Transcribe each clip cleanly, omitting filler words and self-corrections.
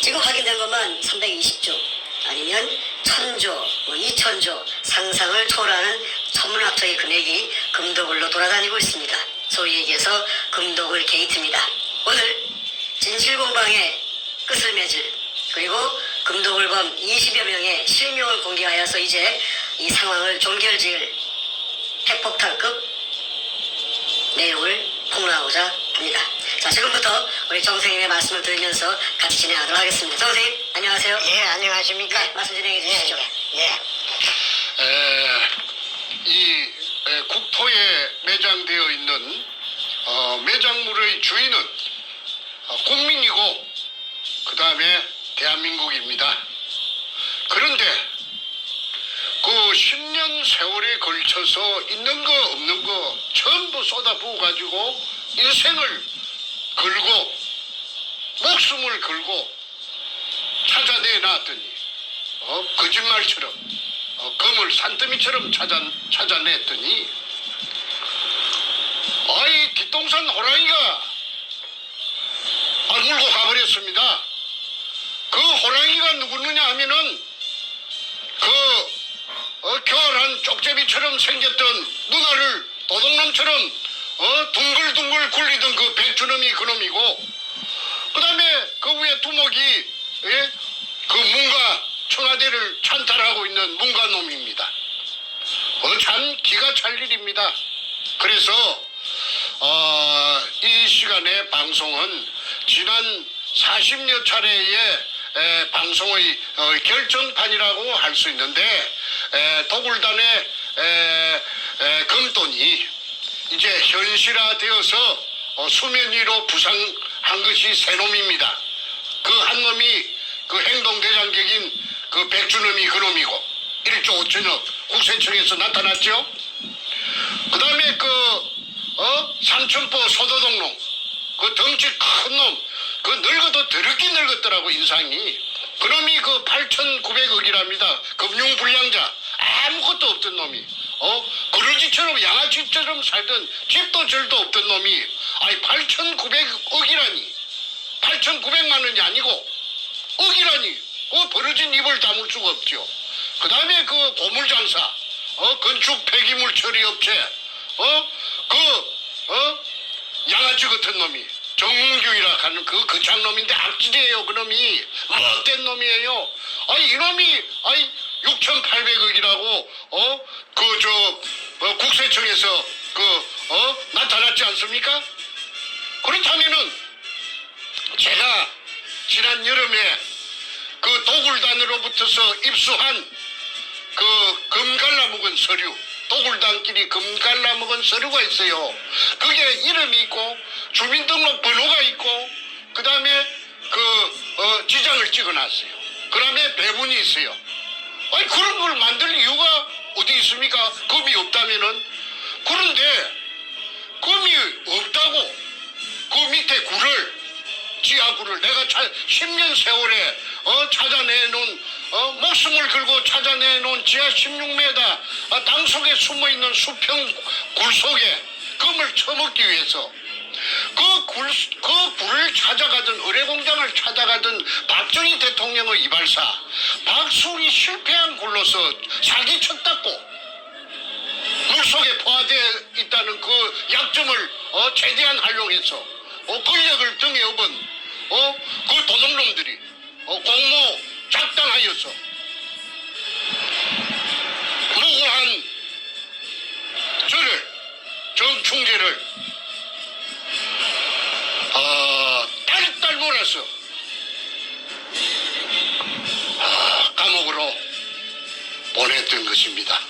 지금 확인된 것만 320조 아니면 1000조, 2000조 상상을 초월하는 천문학적인 금액이 금도굴로 돌아다니고 있습니다. 소위 얘기해서 금도굴 게이트입니다. 오늘 진실공방의 끝을 맺을 그리고 금도굴범 20여 명의 실명을 공개하여서 이제 이 상황을 종결지을 핵폭탄급 내용을 폭로하고자 합니다. 자, 지금부터 우리 정 선생님의 말씀을 들으면서 같이 진행하도록 하겠습니다. 정 선생님, 안녕하세요. 예, 안녕하십니까? 네, 말씀 진행해 주시죠. 이 국토에 매장되어 있는 매장물의 주인은 국민이고 그 다음에 대한민국입니다. 그런데 그 10년 세월에 걸쳐서 있는 거 없는 거 전부 쏟아부어 가지고 인생을 걸고 목숨을 걸고 찾아내놨더니 거짓말처럼 검을 산더미처럼 찾아냈더니 아이 뒷동산 호랑이가 물고 가버렸습니다. 그 호랑이가 누구느냐 하면은 교활한 쪽제비처럼 생겼던 누나를 도둑놈처럼 둥글둥글 굴리던 그 백주놈이 그놈이고, 그 다음에 그 위에 두목이 그 문가 청와대를 찬탈하고 있는 문가놈입니다. 참 기가 찰 일입니다. 그래서 이 시간의 방송은 지난 40여 차례의 방송의 결정판이라고 할 수 있는데, 도굴단의 금돈이 이제 현실화되어서 수면 위로 부상한 것이 세 놈입니다. 그 한 놈이 그 행동대장격인 그 백주놈이 그놈이고 1조 5천억 국세청에서 나타났죠. 그 다음에 삼천포 소도동놈, 그 덩치 큰 놈, 그 늙어도 더럽게 늙었더라고 인상이. 그놈이 그 8,900억이랍니다. 금융불량자, 아무것도 없던 놈이, 그러지처럼 양아치처럼 살던 집도 절도 없던 놈이, 8,900억이라니, 8,900만 원이 아니고 억이라니, 그 벌어진 입을 다물 수가 없죠. 그 다음에 그 고물장사, 건축 폐기물 처리업체, 양아치 같은 놈이 정문규이라 하는 그 거창놈인데 악질이에요. 그놈이 못된 놈이에요. 이놈이 6,800억이라고 국세청에서 나타났지 않습니까? 그렇다면은 제가 지난 여름에 그 도굴단으로부터서 입수한 그 금 갈라먹은 서류, 도굴단끼리 금 갈라먹은 서류가 있어요. 그게 이름이 있고 주민등록 번호가 있고 그 다음에 지장을 찍어놨어요. 그 다음에 배분이 있어요. 그런 걸 만들 이유가 어디 있습니까? 금이 없다면은. 그런데 금이 없다고 그 밑에 지하구를 내가 10년 세월에 찾아내놓은 목숨을 걸고 찾아내놓은 지하 16m 땅속에 숨어있는 수평 굴 속에 금을 처먹기 위해서 그 굴을 찾아가던 의뢰공장을 찾아가던 박정희 대통령의 이발사 박수홍이 실패한 굴로서 사기쳤다고 물속에 포화되어 있다는 그 약점을 최대한 활용해서 권력을 등에 업은 그 도둑놈들이 공모 작당하여서 무고한 저를 정충재를 딸딸 몰아서 감옥으로 보냈던 것입니다.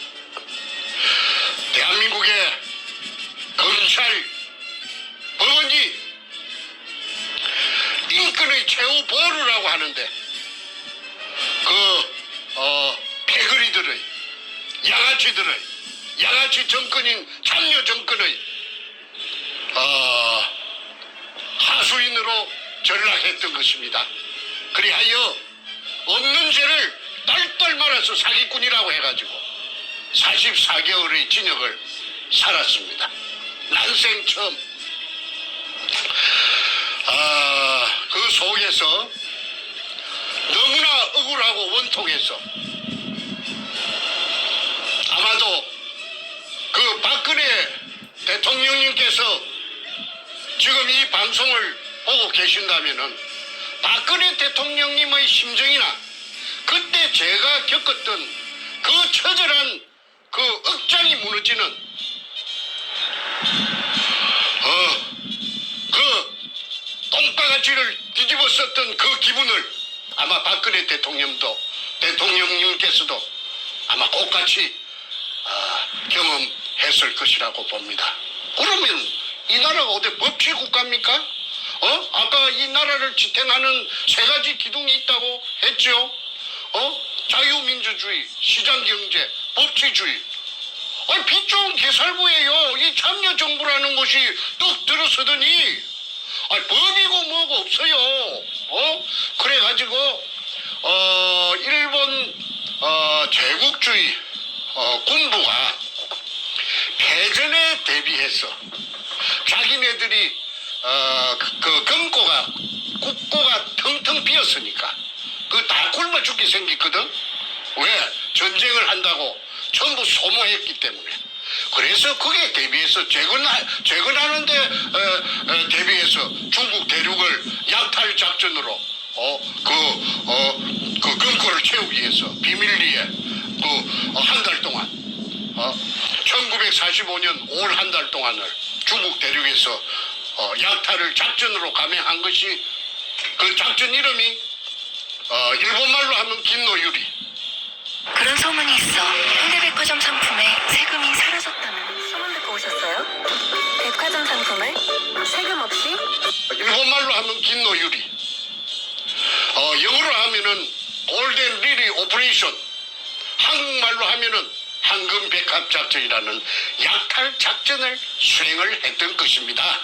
대한민국의 검찰, 법원이 인권의 최후 보루라고 하는데 패거리들의 양아치 정권인 참여 정권의 하수인으로 전락했던 것입니다. 그리하여 없는 죄를 딸딸 말아서 사기꾼이라고 해가지고 44개월의 징역을 살았습니다. 난생 처음. 그 속에서 서울하고 원통해서 아마도 그 박근혜 대통령님께서 지금 이 방송을 보고 계신다면은 박근혜 대통령님의 심정이나 그때 제가 겪었던 그 처절한 그 억장이 무너지는 그 똥바가지를 뒤집어 썼던 그 기분을 아마 박근혜 대통령님께서도 아마 똑같이 경험했을 것이라고 봅니다. 그러면 이 나라가 어디 법치 국가입니까? 아까 이 나라를 지탱하는 세 가지 기둥이 있다고 했죠. 자유민주주의, 시장경제, 법치주의. 빛 좋은 개살구예요. 이 참여정부라는 것이 뚝 들어서더니 법이고 뭐고 없어요. 그래가지고 일본 제국주의 군부가 패전에 대비해서 자기네들이 그 국고가 텅텅 비었으니까 그 다 굶어 죽게 생겼거든. 왜? 전쟁을 한다고 전부 소모했기 때문에. 그래서 그게 대비해서 재건하는데 대비해서 중국 대륙을 약탈 작전으로 그 금고를 채우기 위해서 비밀리에 한 달 동안 1945년 5월 한 달 동안을 중국 대륙에서 약탈을 작전으로 감행한 것이 그 작전 이름이 일본말로 하면 긴노유리. 그런 소문이 있어. 현대백화점 상품에 세금이 사라졌다는 소문 듣고 오셨어요? 백화점 상품을 세금 없이? 일본말로 하면 긴노유리. 영어로 하면은 골든 리리 오퍼레이션. 한국말로 하면은 황금백합 작전이라는 약탈 작전을 수행을 했던 것입니다.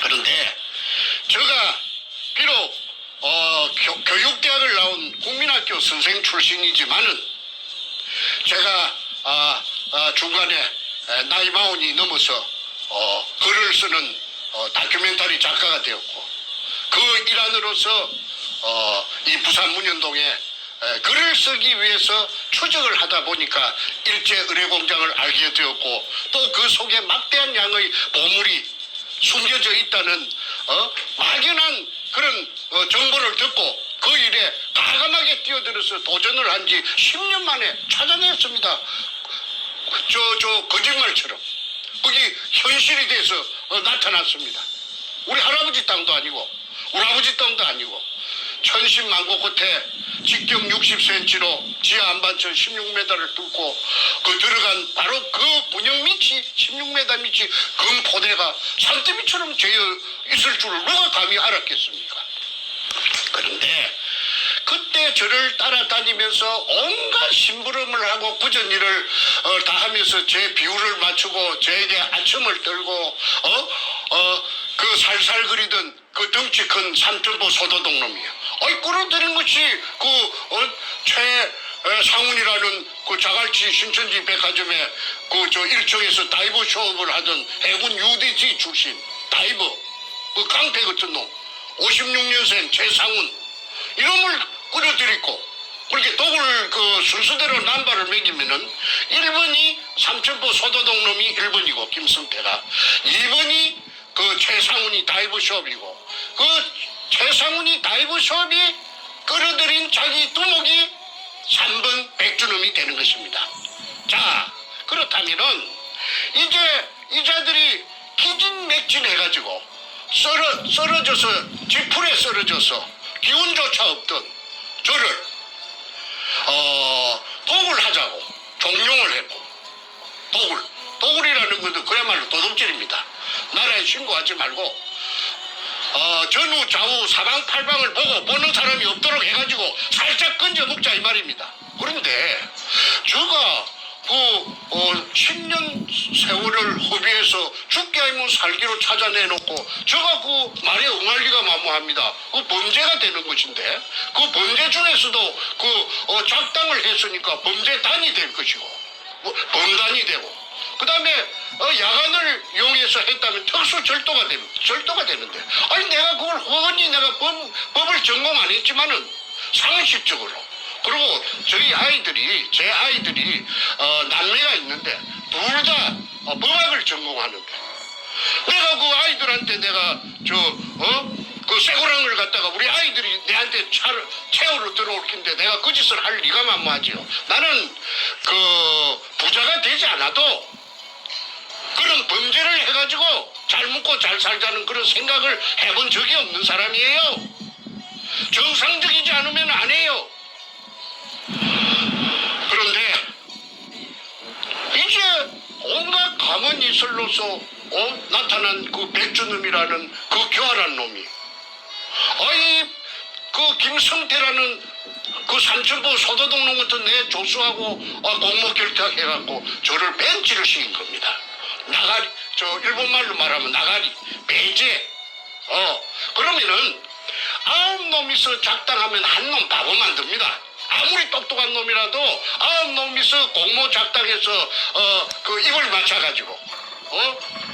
그런데 제가 비록 교육대학을 나온 국민학교 선생 출신이지만은 제가 중간에 나이 마흔이 넘어서 글을 쓰는 다큐멘터리 작가가 되었고 그 일환으로서 이 부산 문현동에 글을 쓰기 위해서 추적을 하다 보니까 일제 의뢰공장을 알게 되었고 또 그 속에 막대한 양의 보물이 숨겨져 있다는 막연한 그런 정보를 듣고 그 일에 과감하게 뛰어들어서 도전을 한 지 10년 만에 찾아냈습니다. 저 거짓말처럼 그게 현실이 돼서 나타났습니다. 우리 할아버지 땅도 아니고 우리 아버지 땅도 아니고 천신만고 끝에 직경 60cm로 지하 안반천 16m를 뚫고 그 들어간 바로 그 문형 밑이 16m 밑이 금포대가 산더미처럼 재어 있을 줄을 누가 감히 알았겠습니까? 그런데 그때 저를 따라다니면서 온갖 심부름을 하고 굳은 일을 다 하면서 제 비율을 맞추고 저에게 아첨을 떨고 그 살살 그리던 그 덩치 큰 삼천포 소도동 놈이에요. 끌어들인 것이 최상훈이라는 그 자갈치 신천지 백화점에 저 1층에서 다이버 쇼업을 하던 해군 UDT 출신 다이버 그 깡패 같은 놈 56년생 최상훈 이놈을 끌어들이고 그렇게 독을 그 순서대로 남발을 매기면은 1번이 삼천포 소도동 놈이 1번이고 김성태가 2번이 그 최상훈이 다이버 쇼업이고 그 최상훈이 다이브 숍이 끌어들인 자기 두목이 3번 백주놈이 되는 것입니다. 자, 그렇다면은 이제 이 자들이 기진맥진해가지고 쓰러져서 지풀에 쓰러져서 기운조차 없던 저를 독을 하자고 종용을 했고 독을이라는 것도 그야말로 도둑질입니다. 나라에 신고하지 말고 전후 좌우 사방팔방을 보는 사람이 없도록 해가지고 살짝 건져 먹자 이 말입니다. 그런데 제가 10년 세월을 허비해서 죽게 아니면 살기로 찾아내놓고 제가 그 말에 응할 리가 만무합니다. 그 범죄가 되는 것인데 그 범죄 중에서도 작당을 했으니까 범죄단이 될 것이고 범단이 되고 그 다음에 야간을 이용해서 했다면 특수 절도가 되는데 아니 내가 그걸 훤히 내가 법을 전공 안 했지만은 상식적으로. 그리고 제 아이들이 남매가 있는데 둘 다 법학을 전공하는데 내가 그 아이들한테 내가 그 쇠고랑을 갖다가 우리 아이들이 내한테 채우러 들어올 텐데 내가 그 짓을 할 리가 만무하지요. 나는 그 부자가 되지 않아도 그런 범죄를 해가지고 잘 먹고 잘 살자는 그런 생각을 해본 적이 없는 사람이에요. 정상적이지 않으면 안 해요. 그런데 이제 온갖 가문이슬로서 나타난 그 백주놈이라는 그 교활한 놈이 그 김성태라는 그 산천포 소도동 놈부터 내 조수하고 공모 결탁해갖고 저를 벤치를 시킨 겁니다. 나가리, 저 일본말로 말하면 나가리, 배제. 그러면은 9놈이서 작당하면 한 놈 바보 만듭니다. 아무리 똑똑한 놈이라도 9놈이서 공모 작당해서 그 입을 맞춰가지고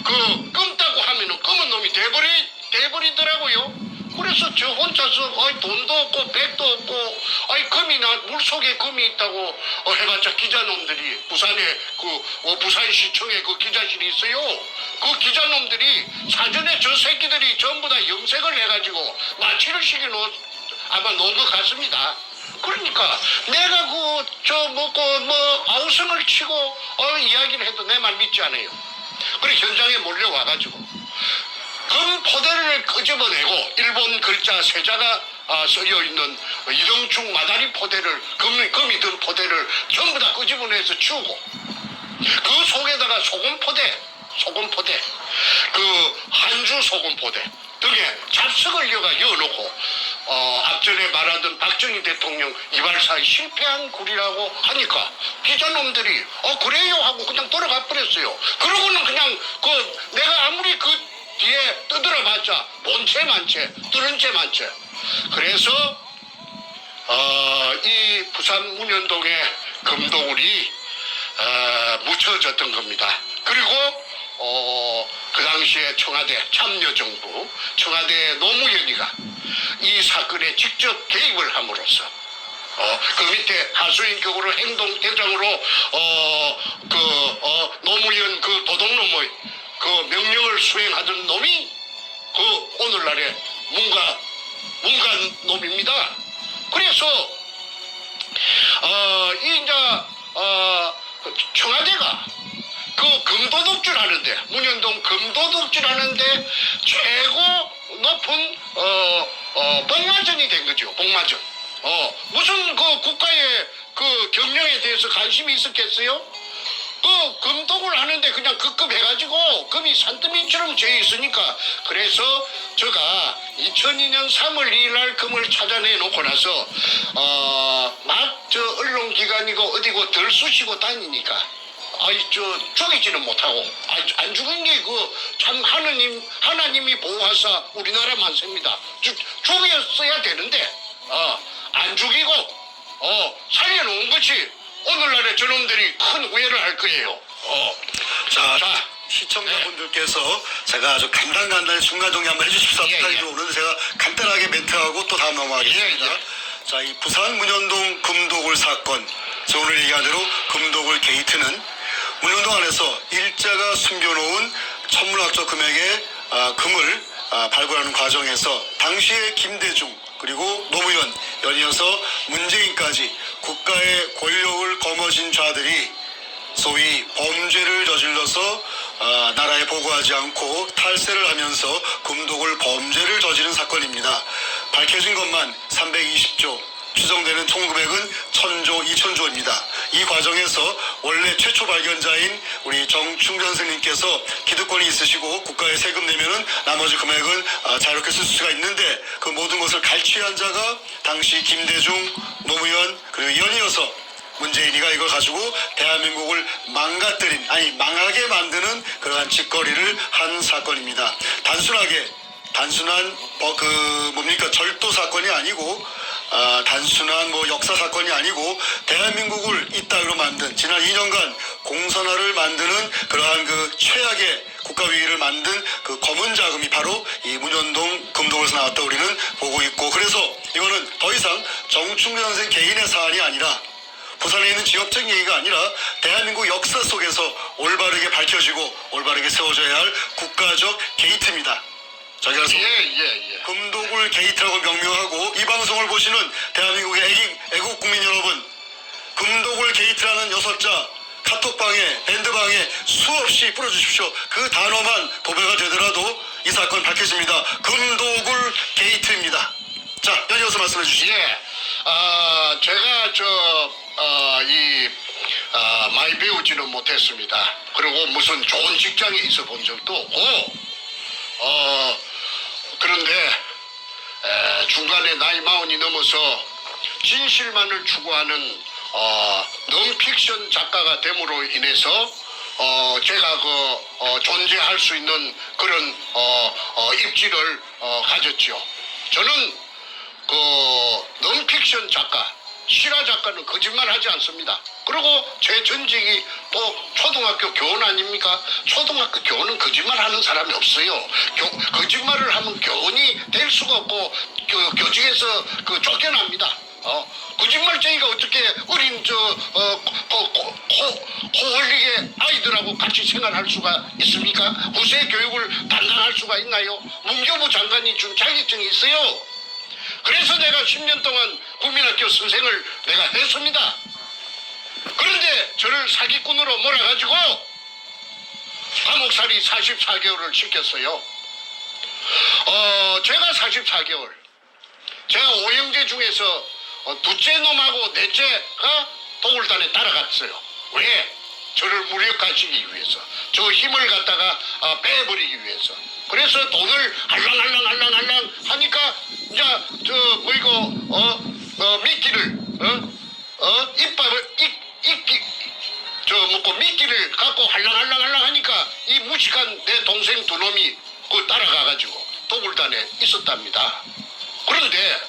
그 끔다고 하면은 검은 놈이 돼버리더라고요. 그래서 저 혼자서 돈도 없고 백도 없고 금이나 물속에 금이 있다고 해봤자 기자놈들이 부산에 부산시청에 그 기자실이 있어요. 그 기자놈들이 사전에 저 새끼들이 전부 다 염색을 해가지고 마취를 시켜놓은 아마 놓은 것 같습니다. 그러니까 내가 아우성을 치고 이야기를 해도 내 말 믿지 않아요. 그래 현장에 몰려와가지고 금 포대를 끄집어내고 일본 글자 세자가 쓰여있는 이등축 마다리 포대를 금이 든 포대를 전부 다 끄집어내서 치우고 그 속에다가 소금 포대 그 한주 소금 포대 등에 잡석을 여어놓고 앞전에 말하던 박정희 대통령 이발사에 실패한 굴이라고 하니까 기자놈들이 그래요 하고 그냥 돌아가 버렸어요. 그러고는 그냥 내가 아무리 그 뒤에 떠들어봤자 본체 만체 뚫은 채 만체. 그래서 이 부산 문현동의 금도굴이 묻혀졌던 겁니다. 그리고 그 당시에 청와대 참여정부 청와대 노무현이가 이 사건에 직접 개입을 함으로써 그 밑에 하수인격으로 행동대장으로 노무현 그 도둑놈의 그 명령을 수행하던 놈이 그 오늘날의 문관 놈입니다. 그래서 청와대가 그 금도둑질 하는데 문현동 금도둑질 하는데 최고 높은 복마전이 된 거죠. 복마전. 무슨 그 국가의 그 경영에 대해서 관심이 있었겠어요? 그 금독을 하는데 그냥 급급해가지고 금이 산더미처럼 죄 있으니까 그래서 제가 2002년 3월 2일 날 금을 찾아내 놓고 나서 막 언론기관이고 어디고 들쑤시고 다니니까 죽이지는 못하고 안 죽은 게 참 하나님이 보호하사 우리나라 만세입니다. 죽였어야 되는데 안 죽이고 살려놓은 것이 오늘날의 저놈들이 큰 후회를 할 거예요. 자, 시청자분들께서 제가 아주 간단히 중간정리 한번 해주십사 부탁이 들어오는데 제가 간단하게 멘트하고 또 다음 넘어가겠습니다. 자, 이 부산 문현동 금도굴 사건, 저 오늘 얘기한 대로 금도굴 게이트는 문현동 안에서 일자가 숨겨놓은 천문학적 금액의 금을 발굴하는 과정에서 당시의 김대중 그리고 노무현 연이어서 문재인까지 국가의 권력을 거머쥔 자들이 소위 범죄를 저질러서 나라에 보고하지 않고 탈세를 하면서 금독을 범죄를 저지른 사건입니다. 밝혀진 것만 320조, 추정되는 총금액은 1000조, 2000조입니다. 이 과정에서 원래 최초 발견자인 우리 정충전 스님께서 기득권이 있으시고 국가에 세금 내면은 나머지 금액은 자유롭게 쓸 수가 있는데 그 모든 것을 갈취한 자가 당시 김대중, 노무현 그리고 연이어서 문재인이가 이걸 가지고 대한민국을 망하게 만드는 그러한 짓거리를 한 사건입니다. 단순한 절도 사건이 아니고 단순한 역사 사건이 아니고 대한민국을 이따위로 만든 지난 2년간 공선화를 만드는 그러한 그 최악의 국가 위기를 만든 그 검은 자금이 바로 이 문현동 금독에서 나왔다 우리는 보고 있고 그래서 이거는 더 이상 정충래 선생 개인의 사안이 아니라 부산에 있는 지역적 얘기가 아니라 대한민국 역사 속에서 올바르게 밝혀지고 올바르게 세워져야 할 국가적 게이트입니다. 자, 그래서 예. 금도굴 게이트라고 명명하고 이 방송을 보시는 대한민국의 애국 국민 여러분, 금도굴 게이트라는 6자 카톡방에 밴드방에 수없이 뿌려주십시오. 그 단어만 도배가 되더라도 이 사건 밝혀집니다. 금도굴 게이트입니다. 자, 연이어서 말씀해 주시죠. 예. 제가 많이 배우지는 못했습니다. 그리고 무슨 좋은 직장에 있어 본 적도 없고, 그런데 중간에 나이 40이 넘어서 진실만을 추구하는 넌픽션 작가가 됨으로 인해서 제가 존재할 수 있는 그런 입지를 가졌죠. 저는 넌픽션 작가, 실화 작가는 거짓말하지 않습니다. 그리고 제 전직이 또 초등학교 교원 아닙니까? 초등학교 교원은 거짓말하는 사람이 없어요. 거짓말을 하면 교원이 될 수가 없고 교직에서 쫓겨납니다. 거짓말쟁이가 어떻게 어린 코흘리게 아이들하고 같이 생활할 수가 있습니까? 후세 교육을 담당할 수가 있나요? 문교부 장관이 준 자격증이 있어요. 그래서 내가 10년 동안 국민학교 선생을 내가 했습니다. 그런데 저를 사기꾼으로 몰아가지고 감옥살이 44개월을 시켰어요. 제가 44개월. 제가 5형제 중에서 둘째 놈하고 넷째가 도굴단에 따라갔어요. 왜? 저를 무력화시키기 위해서. 저 힘을 갖다가 빼버리기 위해서. 그래서 돈을 할랑할랑 하니까 이제 미끼를 미끼를 갖고 할랑할랑 하니까 이 무식한 내 동생 두 놈이 따라가가지고 도굴단에 있었답니다. 그런데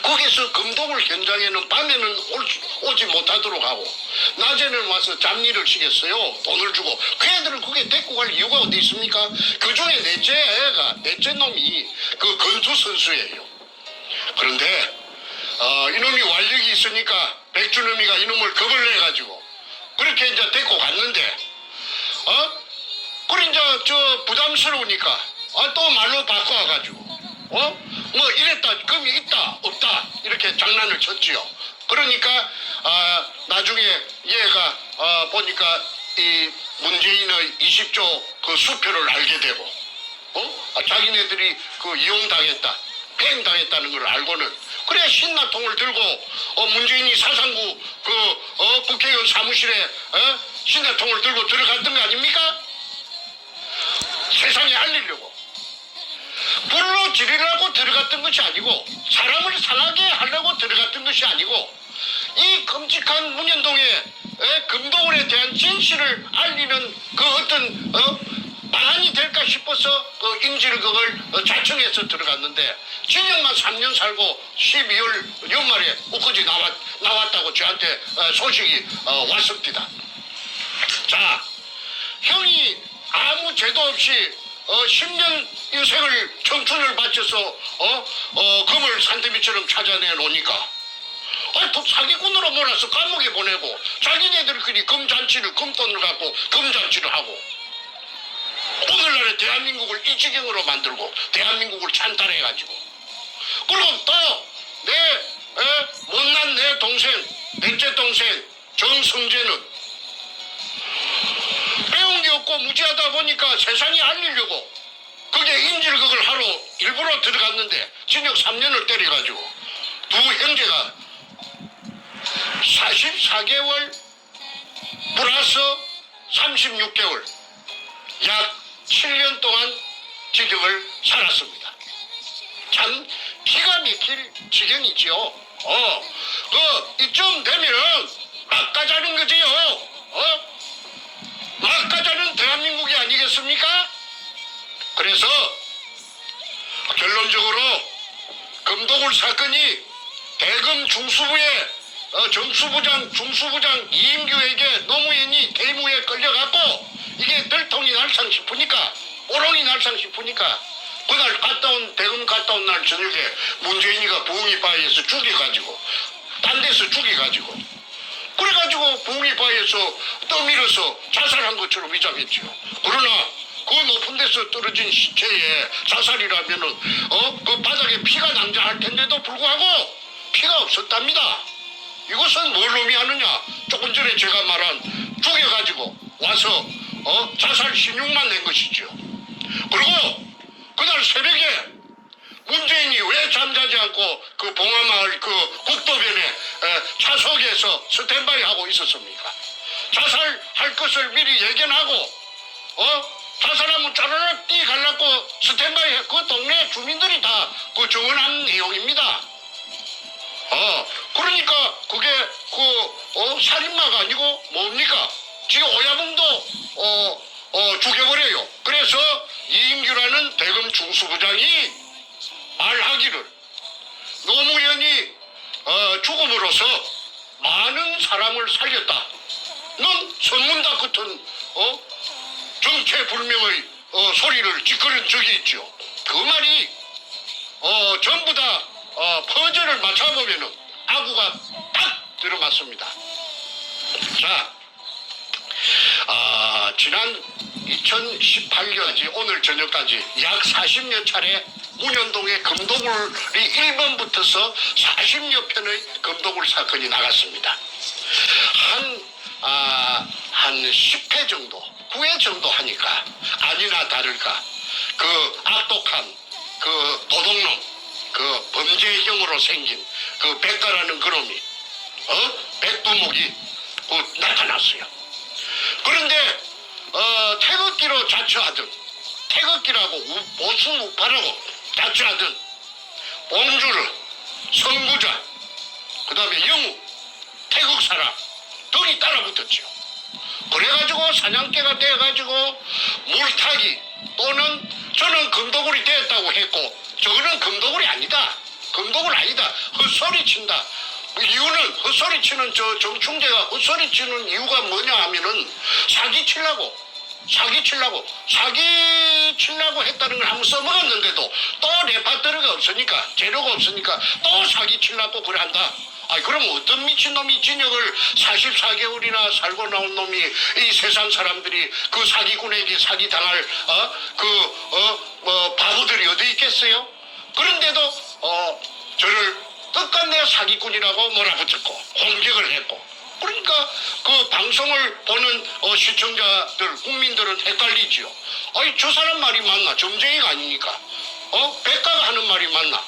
거기서 금도굴 현장에는 밤에는 오지 못하도록 하고 낮에는 와서 잡일을 시켰어요. 돈을 주고. 그 애들은 그게 데리고 갈 이유가 어디 있습니까? 그 중에 넷째 놈이 그 건투 선수예요. 그런데 이놈이 완력이 있으니까 백준음이가 이놈을 겁을 내가지고 그렇게 이제 데리고 갔는데 그래 이제 부담스러우니까 또 말로 바꿔가지고 뭐 이랬다 금이 있다 없다 이렇게 장난을 쳤지요. 그러니까 나중에 얘가 보니까 이 문재인의 20조 그 수표를 알게 되고 자기네들이 이용당했다 팽당했다는 걸 알고는 그래 신나통을 들고 문재인이 사상구 국회의원 사무실에 신나통을 들고 들어갔던 거 아닙니까? 세상에 알리려고. 불로 지르려고 들어갔던 것이 아니고 사람을 상하게 하려고 들어갔던 것이 아니고 이 끔찍한 문현동의 금도굴에 대한 진실을 알리는 그 어떤 방안이 될까 싶어서 인지를 그걸 자청해서 들어갔는데 징역만 3년 살고 12월 연말에 엊그제 나왔다고 저한테 소식이 왔습니다. 자, 형이 아무 죄도 없이 10년 인생을 청춘을 바쳐서 금을 산더미처럼 찾아내 놓으니까 또 사기꾼으로 몰아서 감옥에 보내고 자기네들끼리 금돈을 갖고 금잔치를 하고 오늘날의 대한민국을 이 지경으로 만들고 대한민국을 찬탈해가지고 그리고 또 못난 내 동생 넷째 동생 정성재는 배운 게 없고 무지하다 보니까 세상에 알리려고 그게 인질극을 하러 일부러 들어갔는데 징역 3년을 때려가지고 두 형제가 44개월 플러스 36개월 약 7년 동안 징역을 살았습니다. 참 기가 막힐 지경이지요. 이쯤 되면은 막 가자는 거지요. 막 가자는 대한민국이 아니겠습니까? 그래서 결론적으로 금도굴 사건이 대검 중수부의 중수부장 이인규에게 노무현이 대무에 끌려갔고 이게 들통이 날상 싶으니까 오롱이 날상 싶으니까 그날 대검 갔다 온 날 저녁에 문재인이가 부흥이바위에서 죽여가지고 딴 데서 죽여가지고 그래가지고 부흥이바위에서 떠밀어서 자살한 것처럼 위장했지요. 그러나 그 높은 데서 떨어진 시체에 자살이라면은 그 바닥에 피가 낭자할 텐데도 불구하고 피가 없었답니다. 이것은 뭘 의미하느냐? 조금 전에 제가 말한 죽여가지고 와서 자살 신용만 낸 것이죠. 그리고 그날 새벽에 문재인이 왜 잠자지 않고 그 봉화마을 그 국도변에 차석에서 스탠바이 하고 있었습니까? 자살할 것을 미리 예견하고 자살하면 짜르륵 뛰갈라고 스탠바이 해. 그 동네 주민들이 다 그 정언한 내용입니다. 그러니까 그게 살인마가 아니고 뭡니까? 지금 오야봉도 죽여버려요. 그래서 이인규라는 대검 중수부장이 말하기를 노무현이 죽음으로써 많은 사람을 살렸다. 넌 선문답 같은 정체불명의 소리를 짓거린 적이 있죠. 그 말이 전부 다 퍼즐을 맞춰보면은 아구가 딱 들어맞습니다. 자, 지난 2018년지 오늘 저녁까지 약 40여 차례 문현동의 금도굴이 1번 붙어서 40여 편의 금도굴 사건이 나갔습니다. 한 10회 정도, 9회 정도 하니까 아니나 다를까 그 악독한 그 도둑놈, 그 범죄형으로 생긴 그 백가라는 그놈이 백두목이 나타났어요. 그런데 태극기로 자처하던 태극기라고 보수 우파라고 자처하던 옹주르, 선구자, 그 다음에 영우, 태극 사람 등이 따라붙었죠. 그래가지고 사냥개가 돼가지고 물타기 또는 저는 금도굴이 되었다고 했고 저거는 금도굴이 아니다. 금도굴 아니다. 헛소리 친다. 이유는 헛소리 치는 저 정충재가 헛소리 치는 이유가 뭐냐 하면은 사기 치려고 했다는 걸 한번 써먹었는데도 또 레파토리가 없으니까 재료가 없으니까 또 사기 치려고 그래 한다. 그럼 어떤 미친놈이 진역을 44개월이나 살고 나온 놈이 이 세상 사람들이 그 사기꾼에게 사기당할 바보들이 어디 있겠어요? 그런데도 저를 끝끝내 사기꾼이라고 몰아붙였고 공격을 했고 그러니까 그 방송을 보는 시청자들 국민들은 헷갈리지요. 저 사람 말이 맞나? 점쟁이가 아니니까 백가가 하는 말이 맞나?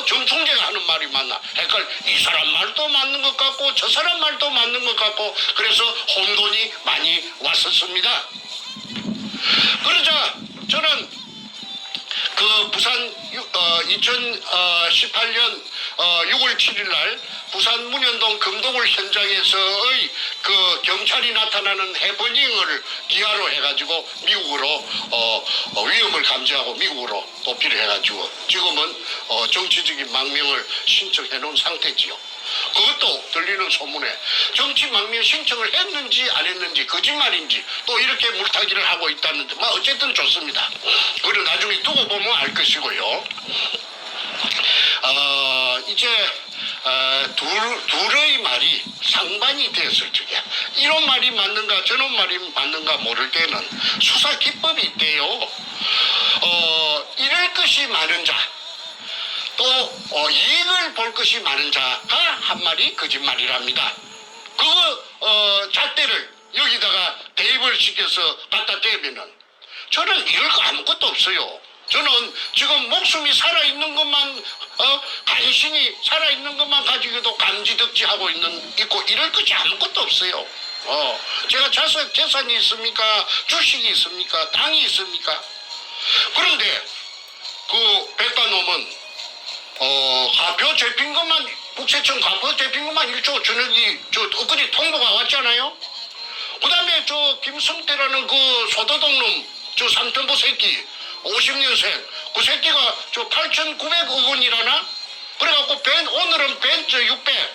정충재가 하는 말이 맞나? 이 사람 말도 맞는 것 같고 저 사람 말도 맞는 것 같고 그래서 혼돈이 많이 왔었습니다. 그러자 저는 그 부산 2018년 6월 7일 날 부산 문현동 금도굴 현장에서의 그 경찰이 나타나는 해프닝을 기하로 해가지고 미국으로 위험을 감지하고 미국으로 도피를 해가지고 지금은 정치적인 망명을 신청해 놓은 상태지요. 그것도 들리는 소문에 정치 망명 신청을 했는지 안 했는지 거짓말인지 또 이렇게 물타기를 하고 있다는데 어쨌든 좋습니다. 그리고 나중에 두고 보면 알 것이고요. 이제 둘의 말이 상반이 됐을 적에 이런 말이 맞는가 저런 말이 맞는가 모를 때는 수사 기법이 있대요. 잃을 것이 많은 자 또 이익을 볼 것이 많은 자가 한 말이 거짓말이랍니다. 그 잣대를 여기다가 대입을 시켜서 갖다 대면은 저는 잃을 거 아무것도 없어요. 저는 지금 목숨이 살아있는 것만 간신히 살아있는 것만 가지고도 감지덕지하고 있고 이럴 것이 아무것도 없어요. 제가 재산이 있습니까? 주식이 있습니까? 땅이 있습니까? 그런데 그 백반놈은 가표 잡힌 것만 국세청 가표 잡힌 것만 1조 저녁이 엊그제 통보가 왔잖아요. 그 다음에 저 김성태라는 그 소도둑놈 저 삼천포 새끼 50년생 그 새끼가 저 8,900억 원이라나? 그래갖고 오늘은 벤츠 600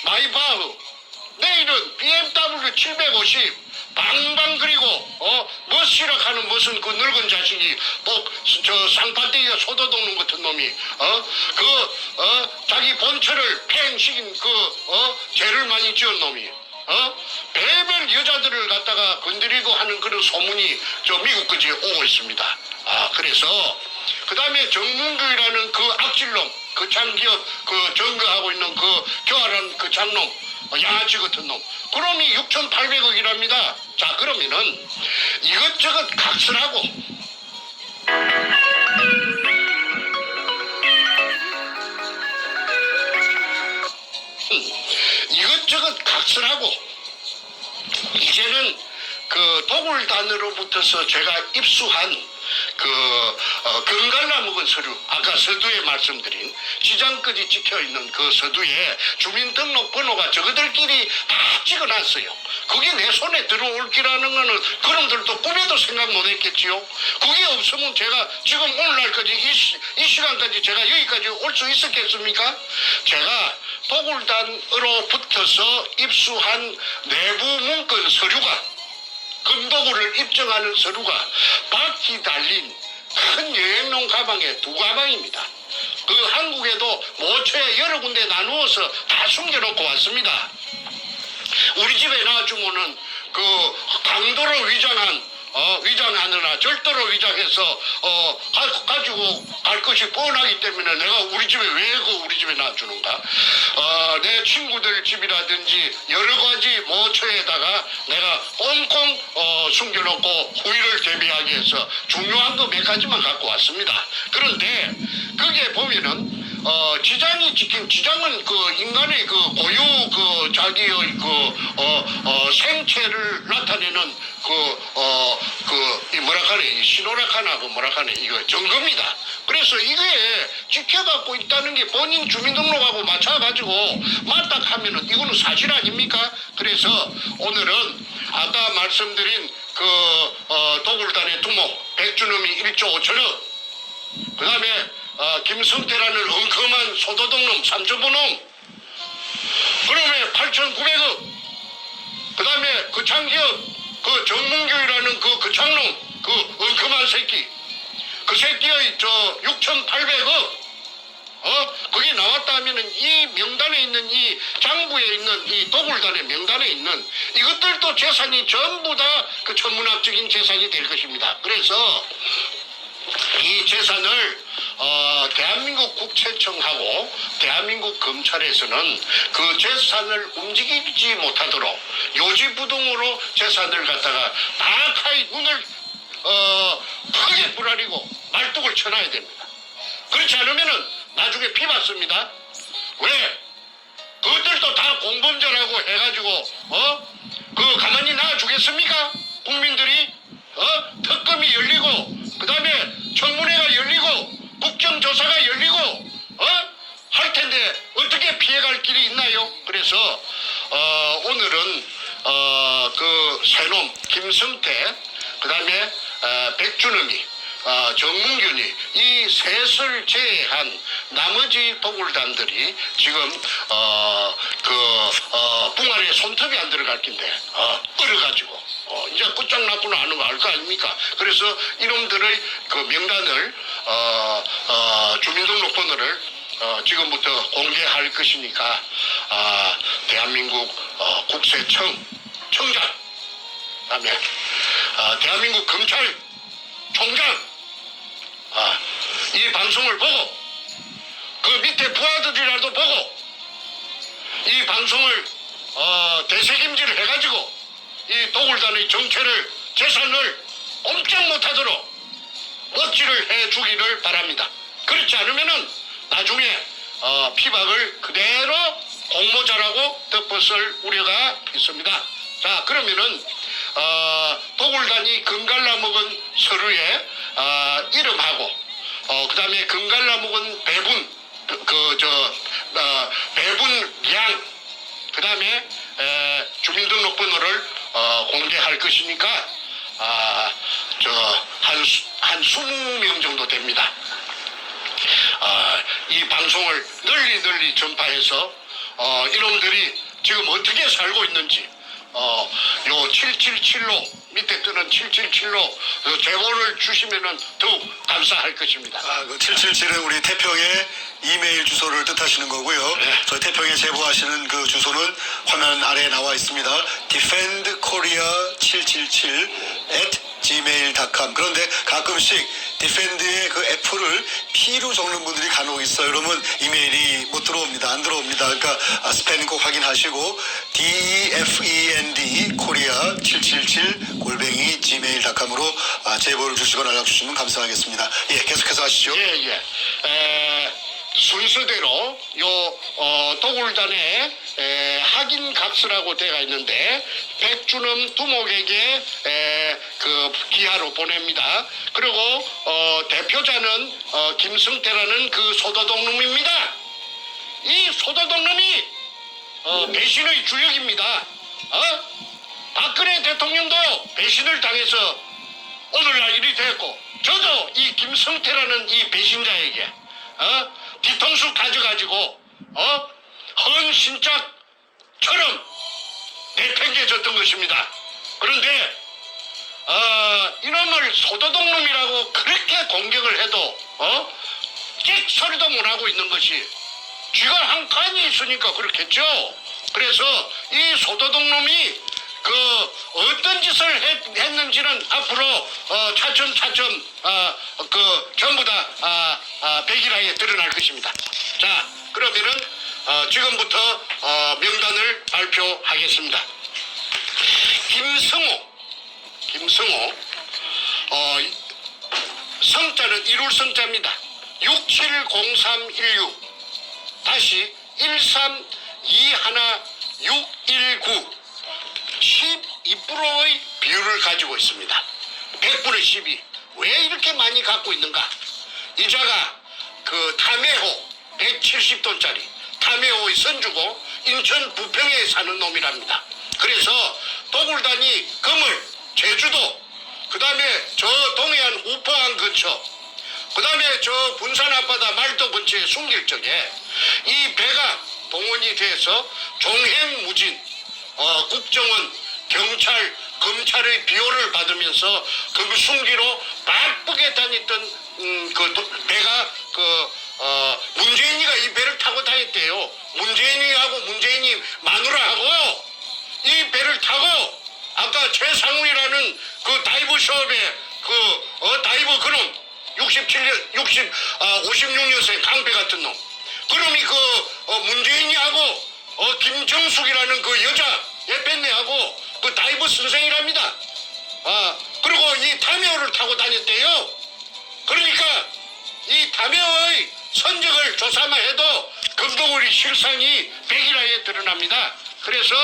마이바흐 내일은 BMW 750 방방 그리고 멋이라하는 무슨 그 늙은 자식이 또 저 쌍판대기가 소도둑놈 같은 놈이 자기 본처를 팽시킨 죄를 많이 지은 놈이 배별 여자들을 갖다가 건드리고 하는 그런 소문이 저 미국까지 오고 있습니다. 그래서 그 다음에 정문규라는 그 악질놈, 그 장기업 그 점거하고 있는 그 교활한 그 장놈, 양아치 같은 놈, 그놈이 6,800억이랍니다. 자, 그러면은 이것저것 각설하고 이것저것 각설하고 이제는 그 도굴단으로부터서 제가 입수한 금갈라 먹은 서류, 아까 서두에 말씀드린 시장까지 찍혀있는 그 서두에 주민등록번호가 저거들끼리 다 찍어놨어요. 그게 내 손에 들어올 기라는 거는 그놈들도 꿈에도 생각 못했겠지요. 그게 없으면 제가 지금 오늘날까지 이 시간까지 제가 여기까지 올 수 있었겠습니까? 제가 도굴단으로 붙어서 입수한 내부 문건 서류가, 금도구를 입증하는 서류가 바퀴 달린 큰 여행용 가방에 2가방입니다. 그 한국에도 모처에 여러 군데 나누어서 다 숨겨놓고 왔습니다. 우리 집에 놔주면은 그 강도로 위장하느라 절도로 위장해서 가지고 갈 것이 뻔하기 때문에 내가 우리 집에 왜 우리 집에 놔주는가? 내 친구들 집이라든지 여러 가지 모처에다가 내가 꽁꽁 숨겨놓고 후일을 대비하기 위해서 중요한 거 몇 가지만 갖고 왔습니다. 그런데 그게 보면은 지장이 찍힌, 지장은 그 인간의 그 고유 그 자기의 생체를 나타내는 이 신호락하나 이거 증거입니다. 그래서 이게 찍혀갖고 있다는 게 본인 주민등록하고 맞춰가지고 맞다 하면은 이거는 사실 아닙니까? 그래서 오늘은 아까 말씀드린 도굴단의 두목 백준음이 1조 5천억, 그 다음에 김성태라는 엉큼한 소도둑놈, 삼천부놈, 그놈의 8,900억, 그 다음에 그 장기업, 그 정문규라는 그 장놈, 그 엉큼한 새끼, 그 새끼의 6,800억, 그게 나왔다 하면은 이 명단에 있는 이 장부에 있는 이 도굴단의 명단에 있는 이것들도 재산이 전부 다 그 천문학적인 재산이 될 것입니다. 그래서 이 재산을 대한민국 국세청하고 대한민국 검찰에서는 그 재산을 움직이지 못하도록 요지부동으로 재산을 갖다가 바카이 눈을 크게 부라리고 말뚝을 쳐놔야 됩니다. 그렇지 않으면은 나중에 피 받습니다. 왜? 그것들도 다 공범죄라고 해가지고 가만히 놔주겠습니까? 국민들이 특검이 열리고 그 다음에 청문회가 열리고 국정조사가 열리고 할 텐데 어떻게 피해갈 길이 있나요? 그래서 오늘은 그 새놈 김성태, 그 다음에 백준음이, 정문균이 이 셋을 제외한 나머지 도굴단들이 지금 붕아리에 손톱이 안 들어갈 낀데 끌어가지고 이제 끝장났구나 하는 거 알 거 아닙니까? 그래서 이놈들의 그 명단을 주민등록번호를 지금부터 공개할 것이니까 대한민국 국세청장, 그다음에 대한민국 검찰총장 이 방송을 보고 그 밑에 부하들이라도 보고 이 방송을 대책임질 해가지고 이 도굴단의 정체를, 재산을 꼼짝 못하도록 멋지를 해주기를 바랍니다. 그렇지 않으면은 나중에 피박을 그대로 공모자라고 덮었을 우려가 있습니다. 자, 그러면은 도굴단이 금갈라 먹은 서류에 이름하고 그 다음에 금갈라 먹은 배분 배분량, 그 다음에 주민등록번호를 공개할 것이니까 한 20명 정도 됩니다. 이 방송을 널리 전파해서 이놈들이 지금 어떻게 살고 있는지 요 777로 밑에 뜨는 777로 제보를 주시면은 더욱 감사할 것입니다. 그 777은 우리 태평의 이메일 주소를 뜻하시는 거고요. 네. 저희 태평에 제보하시는 그 주소는 화면 아래에 나와 있습니다. defendkorea777@gmail.com. 그런데 가끔씩 디펜드의 그 F를 P로 적는 분들이 간혹 있어요. 그러면 이메일이 못 들어옵니다. 안 들어옵니다. 그러니까 스팸 꼭 확인하시고 defend korea777 gmail.com으로 제보를 주시거나 연락 주시면 감사하겠습니다. 예, 계속해서 하시죠. 예. 순서대로 도굴단에 확인 값이라고 되어 있는데 백주넘 두목에게 그 기하로 보냅니다. 그리고 대표자는 김승태라는 그 소도독놈입니다. 이 소도독놈이 배신의 주역입니다. 박근혜 대통령도 배신을 당해서 오늘날 일이 됐고 저도 이 김성태라는 이 배신자에게 뒤통수 가져가지고 헌신짝처럼 내팽개졌던 것입니다. 그런데 이놈을 소도독놈이라고 그렇게 공격을 해도 찍 소리도 못하고 있는 것이 쥐가 한 칸이 있으니까 그렇겠죠. 그래서 이 소도독놈이 그 어떤 짓을 했는지는 앞으로 차츰 그 전부 다 백일하에 드러날 것입니다. 자, 그러면은 지금부터 명단을 발표하겠습니다. 김승호 성자는 이룰 성자입니다. 670316 다시 1321619 12%의 비율을 가지고 있습니다. 100분의 12. 왜 이렇게 많이 갖고 있는가? 이자가 그 담해호 170돈짜리 담해호의 선주고 인천 부평에 사는 놈이랍니다. 그래서 도굴단이 금을 제주도 그 다음에 저 동해안 우포항 근처 그 다음에 저 분산 앞바다 말도 근처에 숨길 적에 이 배가 동원이 돼서 종행무진 국정원, 경찰, 검찰의 비호를 받으면서 그 숨기로 바쁘게 다녔던 그 배가 문재인이가 이 배를 타고 다녔대요. 문재인이하고 문재인이 마누라하고 이 배를 타고 아까 최상훈이라는 그 다이브 숍에 다이브 그놈 56년생 강배 같은 놈 그놈이 문재인이하고 김정숙이라는 그 여자 예편네하고 그 다이브 선생이랍니다. 그리고 이 담요를 타고 다녔대요. 그러니까 이 담요의 선적을 조사만 해도 금도구리 실상이 백일하에 드러납니다. 그래서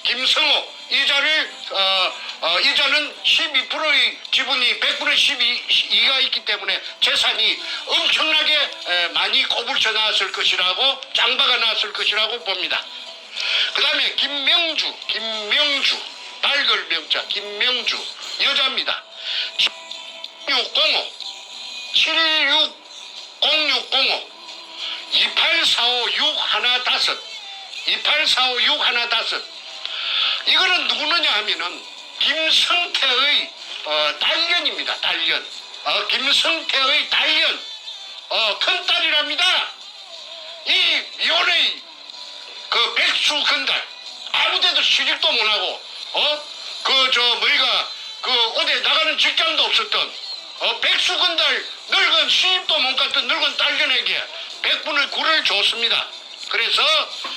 김성호 이자는 12%의 지분이 100분의 12가 있기 때문에 재산이 엄청나게 많이 꼬불쳐 나왔을 것이라고 짱박아 나왔을 것이라고 봅니다. 그 다음에 김명주 달글 명자 김명주 여자입니다. 7605 2845615 이거는 누구느냐 하면은 김성태의 딸년입니다. 딸년. 김성태의 딸년. 큰딸이랍니다. 이 미혼의 그 백수 건달 아무데도 시집도 못하고 어디 나가는 직장도 없었던 백수 건달 늙은 시집도 못 갔던 늙은 딸년에게 100분의 9를 줬습니다. 그래서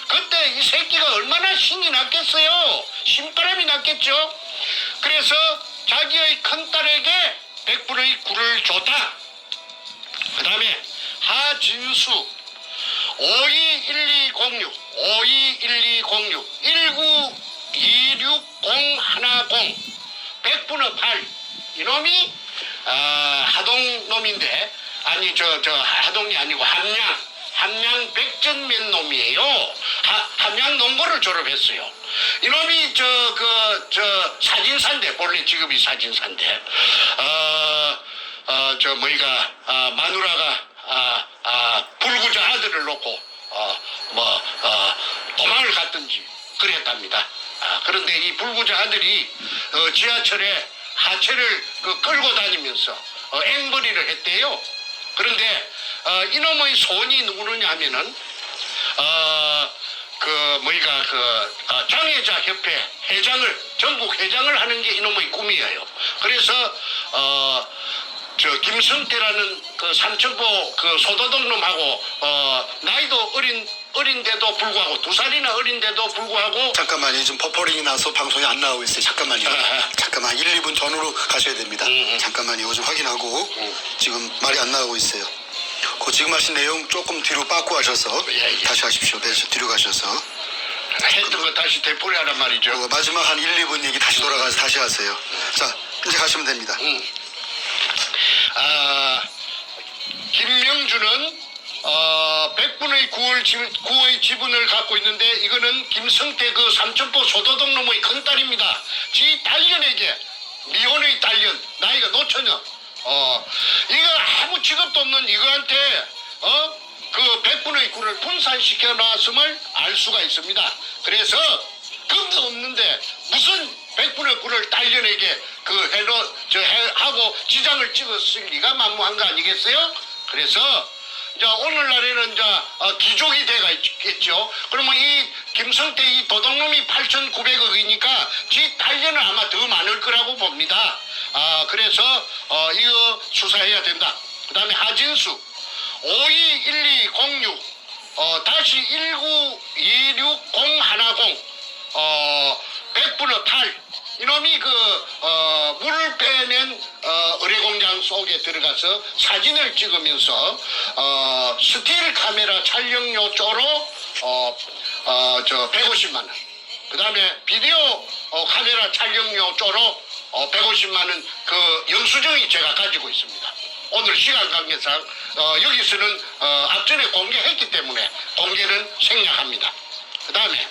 그때 이 새끼가 얼마나 신이 났겠어요. 신바람이 났겠죠. 그래서 자기의 큰딸에게 100분의 9를 줬다. 그 다음에 하진수 521206 1926010 100분의 8 이놈이 하동놈인데 아니 하동이 아니고 함양 백전면 놈이에요. 함양 농고를 졸업했어요. 이놈이 사진사인데 본래 직업이 사진사인데 마누라가 불구자 아들을 놓고 도망을 갔든지 그랬답니다. 그런데 이 불구자 아들이 지하철에 하체를 끌고 다니면서 앵벌이를 했대요. 그런데 이놈의 손이 누구느냐 하면은 장애자 협회 회장을 전국 회장을 하는 게 이놈의 꿈이에요. 그래서 김성태라는 삼천포 소도둑놈하고 나이도 어린데도 불구하고 2살이나 어린데도 불구하고 잠깐만요. 지금 버퍼링이 나서 방송이 안 나오고 있어요. 잠깐만요. 잠깐만 1, 2분 전후로 가셔야 됩니다. 잠깐만요. 이거 좀 확인하고 지금 말이 안 나오고 있어요. 그 지금 하신 내용 조금 뒤로 빠꾸 하셔서 예. 다시 하십시오. 뒤로 가셔서 했던 거 다시 되풀이하란 말이죠. 마지막 한 1, 2분 얘기 다시 돌아가서 다시 하세요. 자, 이제 가시면 됩니다. 김명주는 100분의 9의 지분을 갖고 있는데 이거는 김성태 삼천포 소도둑놈의 큰딸입니다. 지 딸년에게 미혼의 딸년 나이가 노처녀 이거 아무 직업도 없는 이거한테 100분의 9를 분산시켜 놨음을 알 수가 있습니다. 그래서 금도 없는데 무슨 100분의 9를 딸년에게 하고 지장을 찍었을 리가 만무한 거 아니겠어요? 그래서 이제 오늘날에는 이제 기족이 돼가 있겠죠. 그러면 이 김성태 이 도둑놈이 8,900억이니까 지 딸년은 아마 더 많을 거라고 봅니다. 그래서 이거 수사해야 된다. 그 다음에 하진수 521206 다시 1926010 100분의 8 이놈이 물을 빼낸 의뢰공장 속에 들어가서 사진을 찍으면서 스틸 카메라 촬영료 쪼로 150만 원. 그 다음에 비디오 카메라 촬영료 쪼로 150만 원 영수증이 제가 가지고 있습니다. 오늘 시간 관계상 여기서는 앞전에 공개했기 때문에 공개는 생략합니다. 그 다음에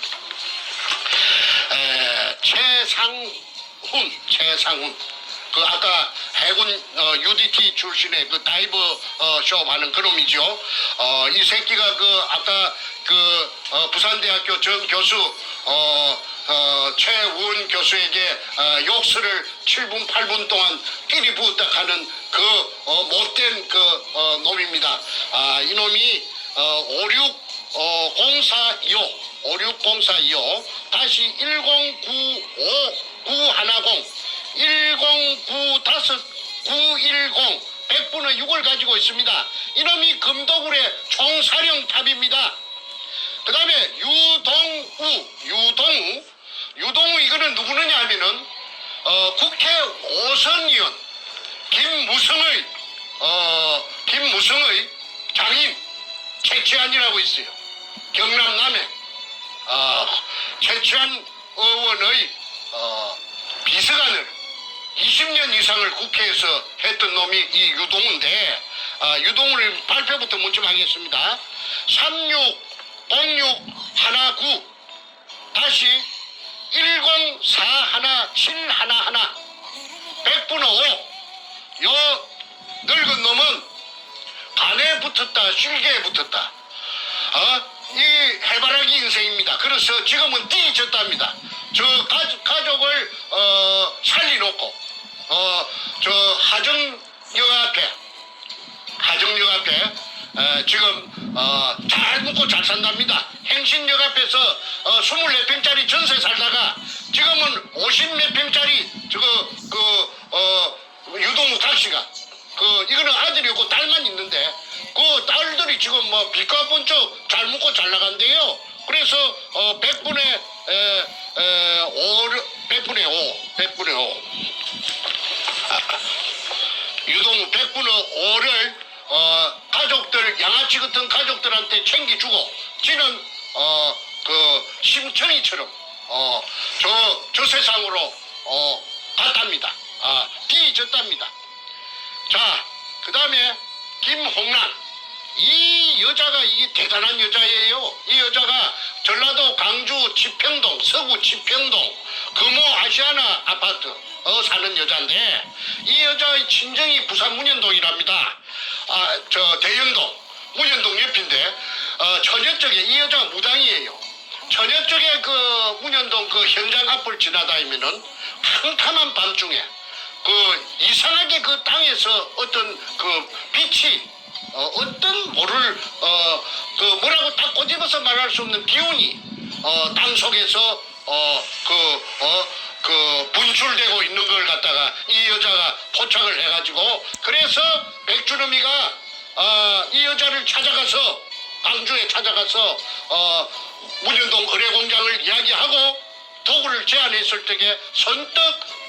최상훈 아까 해군 UDT 출신의 다이버 쇼업 하는 그놈이죠. 이 새끼가 아까 부산대학교 전 교수 최우원 교수에게 욕설을 7분 8분 동안 끼리 부었다 하는 못된 놈입니다. 이놈이 560425 다시 1095910 100분의 6을 가지고 있습니다. 이놈이 금도굴의 총사령탑입니다. 그 다음에 유동우 이거는 누구느냐 하면은 국회 5선 의원 김무성의 장인 최치환이라고 있어요. 경남 남해 최치환 의원의 비서관을 20년 이상을 국회에서 했던 놈이 이 유동우인데 유동우를 발표부터 먼저 하겠습니다. 360619 다시 1041711 100분의 5 요 늙은 놈은 간에 붙었다 실개에 붙었다 이 해바라기 인생입니다. 그래서 지금은 뒤졌답니다. 저 가족을 살려놓고 저 하정역 앞에 지금 잘 묵고 잘 산답니다. 행신역 앞에서 24평짜리 전세 살다가 지금은 50몇 평짜리 유동우 각시가 이거는 아들이 없고 딸만 있는데 딸들이 지금 빛과 번쩍 잘 묵고 잘 나간대요. 그래서 100분의 5 유동우 100분의 5를 가족들 양아치 같은 가족들한테 챙겨주고 지는 심청이처럼 저 세상으로 갔답니다. 뒤졌답니다. 자, 그 다음에 김홍란 이 여자가 이 대단한 여자예요. 이 여자가 전라도 광주 치평동 서구 치평동 금호 아시아나 아파트 사는 여자인데 이 여자의 친정이 부산 문현동이랍니다. 저 대연동 문현동 옆인데 처녀 쪽에 이 여자가 무당이에요. 처녀 쪽에 그 문현동 그 현장 앞을 지나다니면은 캄캄한 밤중에 그 이상하게 그 땅에서 어떤 그 빛이 어떤 모를 그 뭐라고 딱 꼬집어서 말할 수 없는 기운이 땅 속에서 그 분출되고 있는 걸 갖다가 이 여자가 포착을 해가지고 그래서 백주름이가 이 여자를 찾아가서 광주에 찾아가서 문현동 의뢰공장을 이야기하고 도구를 제안했을 때에 선뜻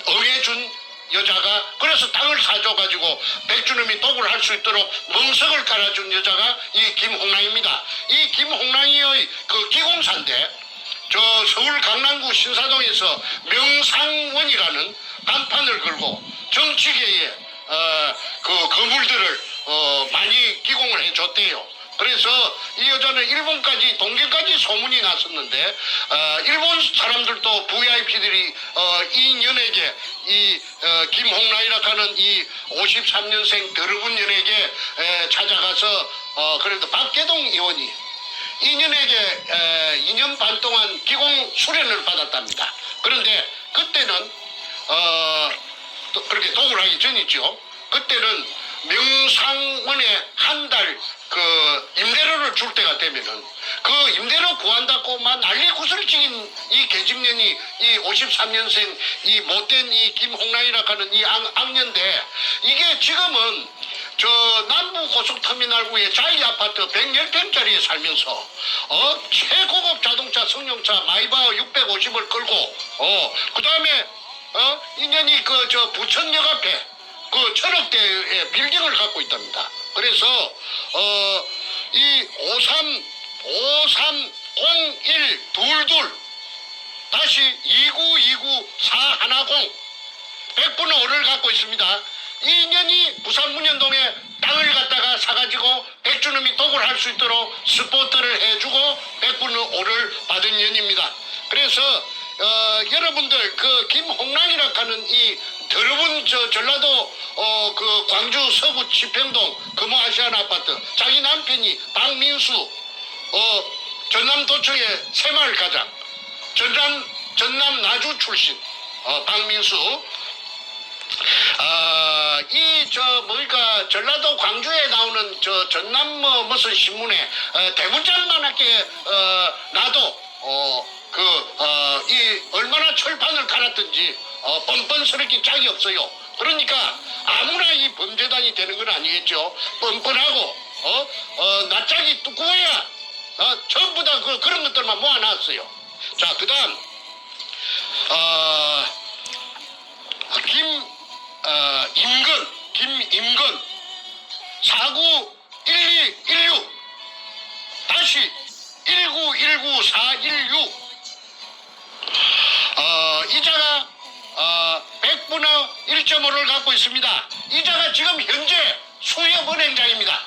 응해준 여자가 그래서 땅을 사줘가지고 백주름이 도구를 할 수 있도록 멍석을 깔아준 여자가 이 김홍랑입니다. 이 김홍랑이의 그 기공사인데 저 서울 강남구 신사동에서 명상원이라는 간판을 걸고 정치계에 그 거물들을 많이 기공을 해줬대요. 그래서 이 여자는 일본까지 동계까지 소문이 났었는데 일본 사람들도 VIP들이 이 연예계 이 김홍란이라 하는 이 53년생 더러운 연예계 찾아가서 그래도 박계동 의원이 이 연예계 2년 반 동안 기공 수련을 받았답니다. 그런데 그때는 또 그렇게 도구를 하기 전이죠. 그때는 명상원에 한 달 그 임대료를 줄 때가 되면은 그 임대료 구한다고만 난리 구슬치긴 이 계집년이 이 53년생 이 못된 이 김홍란이라 하는 이 악년데 이게 지금은 저 남부 고속터미널구의 자이 아파트 110평짜리에 살면서 최고급 자동차 승용차 마이바 650을 끌고 그 다음에 인연이 그 저 부천역 앞에 그 천억대의 빌딩을 갖고 있답니다. 그래서 이 530122 다시 2929410 100분의 5를 갖고 있습니다. 이 인연이 부산 문현동에 땅을 갖다가 사가지고 백주놈이 도구를 할 수 있도록 스포트를 해주고 100분의 5를 받은 년입니다. 그래서 여러분들 그 김홍랑이라 하는 이 더러운 전라도 그 광주 서구 치평동 금호아시안 아파트 자기 남편이 박민수 전남도청의 새마을 가장 전남 나주 출신 박민수 이 뭐니까 전라도 광주에 나오는 저 전남 무슨 신문에 대문짝만하게 나도 이 얼마나 철판을 갈았든지 뻔뻔스럽게 짝이 없어요. 그러니까 아무나 이 범죄단이 되는 건 아니겠죠. 뻔뻔하고 낯짝이 두꺼워야 전부 다 그런 것들만 모아놨어요. 자, 그다음 김임건 491216 다시 1919416 이자가 100분의 1.5를 갖고 있습니다. 이자가 지금 현재 수협은행장입니다.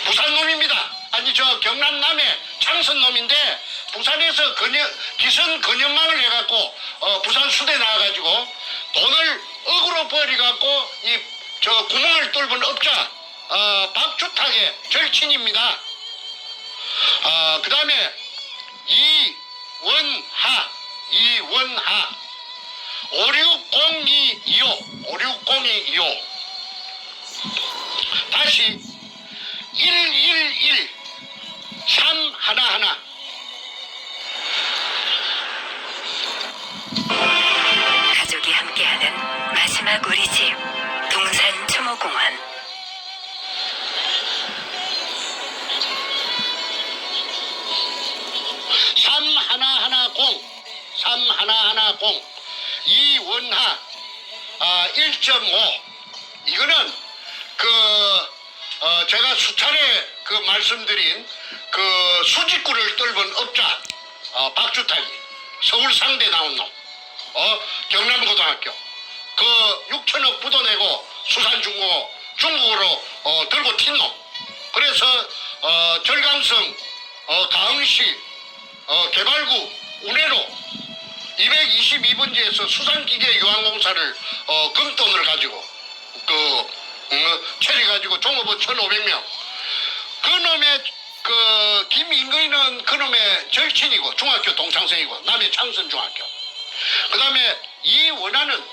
부산 놈입니다. 아니 저 경남 남해 창선 놈인데 부산에서 기선 근연망을 해갖고 부산 수대 나와가지고 돈을 억으로 버려갖고 이 저 구멍을 뚫은 업자 박주탁의 절친입니다. 그 다음에 이원하 560225 다시 111 311 가족이 함께하는 마지막 우리 집 동산 추모공원 3110 이원하 1.5 이거는 제가 수차례 말씀드린 수직구를 뚫은 업자 박주탁이 서울 상대 나온 놈 경남고등학교 6천억 부도 내고 수산중국으로 들고 튄 놈. 그래서 절강성 가흥시 개발구 운해로 222번지에서 수산기계 유한공사를 금돈을 가지고 처리가지고 종업원 1,500명. 그 놈의 김인근이는 그 놈의 절친이고 중학교 동창생이고 남해 창선중학교. 그 다음에 이원하는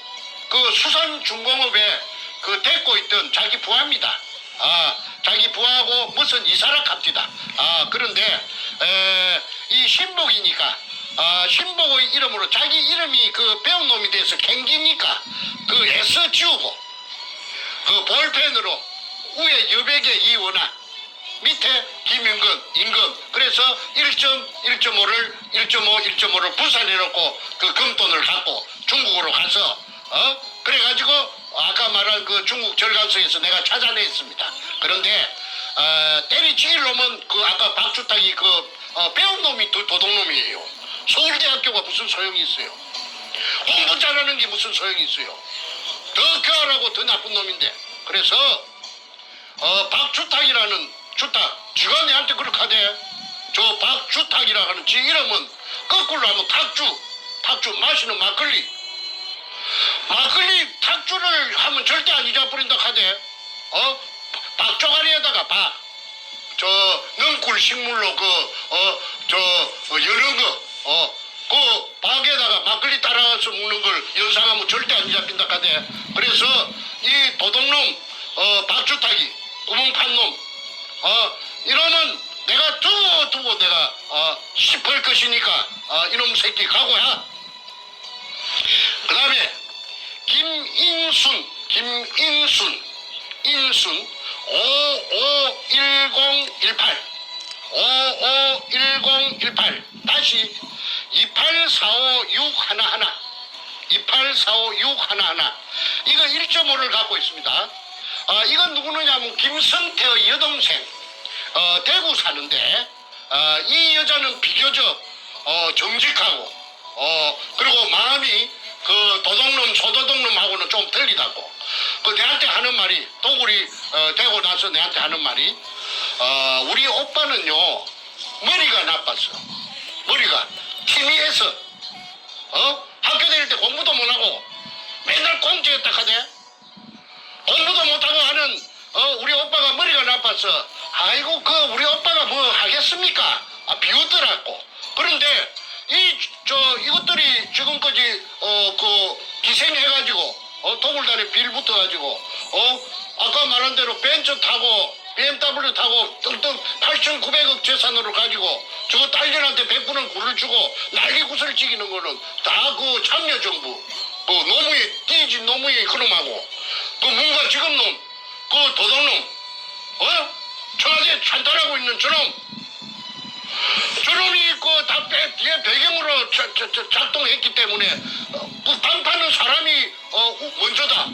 그 수산중공업에 그 데리고 있던 자기 부하입니다. 자기 부하고 무슨 이사라 갑디다. 그런데 이 신복이니까 신복의 이름으로 자기 이름이 그 배운 놈이 돼서 캥기니까 그 S 지우고 그 볼펜으로 위에 여백에 이원하 밑에 김윤근 임금 그래서 1.1.5를 1.5를 부산해놓고 그 금돈을 갖고 중국으로 가서 그래가지고 아까 말한 그 중국 절간소에서 내가 찾아냈습니다. 그런데 때리치일 놈은 그 아까 박주탁이 그 배운 놈이 도둑놈이에요. 서울대학교가 무슨 소용이 있어요. 공부 잘하는 게 무슨 소용이 있어요. 더 교활하고 더 나쁜 놈인데. 그래서 박주탁이라는 주탁 지가 내한테 그렇게 하대. 저 박주탁이라 하는 지 이름은 거꾸로 하면 탁주 마시는 막걸리 탁주를 하면 절대 안 잊어버린다 하대. 박조가리에다가 저 능굴 식물로 여는 그 박에다가 막걸리 따라서 먹는 걸 연상하면 절대 안 잊어버린다 하대. 그래서 이 도둑놈 박주탁이 구멍판 놈 이러면 내가 두고 내가 씹을 것이니까 이놈 새끼 각오야. 그 다음에 인순 551018 다시 2845611 이거 1.5를 갖고 있습니다. 이건 누구느냐면 김성태의 여동생 대구 사는데 이 여자는 비교적 정직하고 그리고 마음이 그 도둑놈 소도둑놈하고는 좀 틀리다고. 그 내한테 하는 말이 도굴이 되고 나서 내한테 하는 말이 우리 오빠는요 머리가 나빴어. 머리가 TV에서 학교 다닐 때 공부도 못하고 맨날 공주였다 하대. 공부도 못하고 하는 우리 오빠가 머리가 나빠서 아이고 그 우리 오빠가 뭐 하겠습니까? 비웃더라고. 그런데 이것들이 지금까지 그 기생해가지고 도굴단에 빌 붙어가지고 아까 말한 대로 벤츠 타고 BMW 타고 뜬뜬 8,900억 재산으로 가지고 저거 딸년한테 100분은 굴을 주고 난리 구슬 찍이는 거는 다 그 참여정부 그 노무현 띠집 노무현 그놈하고 그 뭔가 지금 놈 그 도둑놈 청와대 찬탈하고 있는 저놈이 그 다 뒤에 배경으로 작동했기 때문에 그 반파는 사람이 먼저다.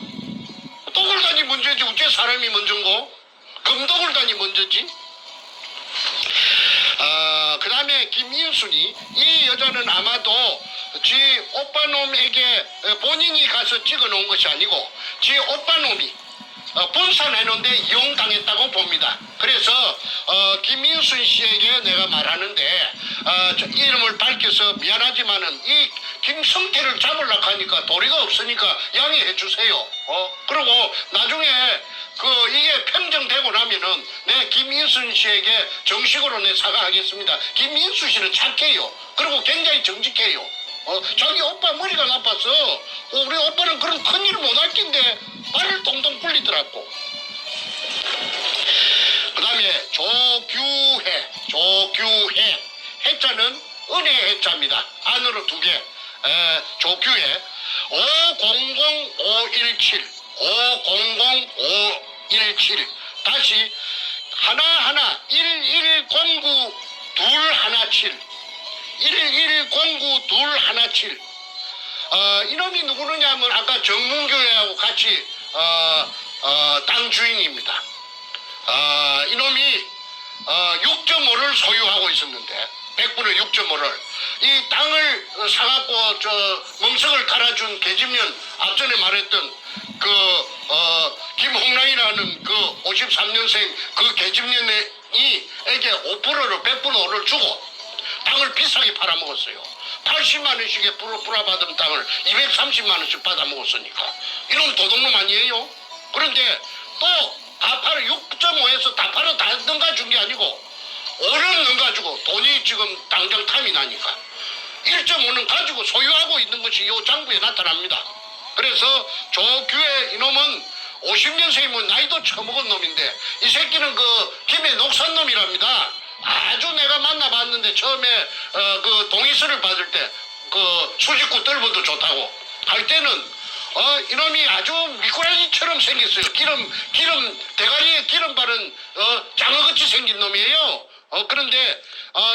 도굴단이 먼저지 어째 사람이 먼저인고? 금도굴단이 먼저지? 그 다음에 김인순이 이 여자는 아마도 지 오빠놈에게 본인이 가서 찍어놓은 것이 아니고 지 오빠놈이 분산해놓은데 이용당했다고 봅니다. 그래서 김인순 씨에게 내가 말하는데 이름을 밝혀서 미안하지만은 이 김성태를 잡으려고 하니까 도리가 없으니까 양해해 주세요. 그리고 나중에 이게 평정되고 나면은 내 김인순 씨에게 정식으로 내 사과하겠습니다. 김인순 씨는 착해요. 그리고 굉장히 정직해요. 자기 오빠 머리가 나빠서 우리 오빠는 그런 큰일 못할 텐데 발을 동동 굴리더라고. 그 다음에 조규해 해자는 은혜 해자입니다. 안으로 2개. 조규해 500517 다시 하나하나 1109217 이놈이 누구느냐 하면 아까 정문교회하고 같이 땅 주인입니다. 이놈이 6.5를 소유하고 있었는데 100분의 6.5를 이 땅을 사갖고 멍석을 깔아준 계집년 앞전에 말했던 김홍랑이라는 53년생 그 계집년이 에게 5%를 100분의 5를 주고 땅을 비싸게 팔아먹었어요. 80만 원씩에 뿌려받은 땅을 230만 원씩 받아먹었으니까 이놈 도둑놈 아니에요? 그런데 또 다 팔아 6.5에서 다 팔아 다 넘가 준 게 아니고 5년 가지고 돈이 지금 당장 탐이 나니까 1.5는 가지고 소유하고 있는 것이 이 장부에 나타납니다. 그래서 조규의 이놈은 50년생이면 나이도 처먹은 놈인데 이 새끼는 그 김해 녹산 놈이랍니다. 아주 내가 만나봤는데 처음에 그 동의서를 받을 때 그 수직구 뜰보도 좋다고 할 때는 이놈이 아주 미꾸라지처럼 생겼어요. 기름 대가리에 기름 바른 장어같이 생긴 놈이에요. 그런데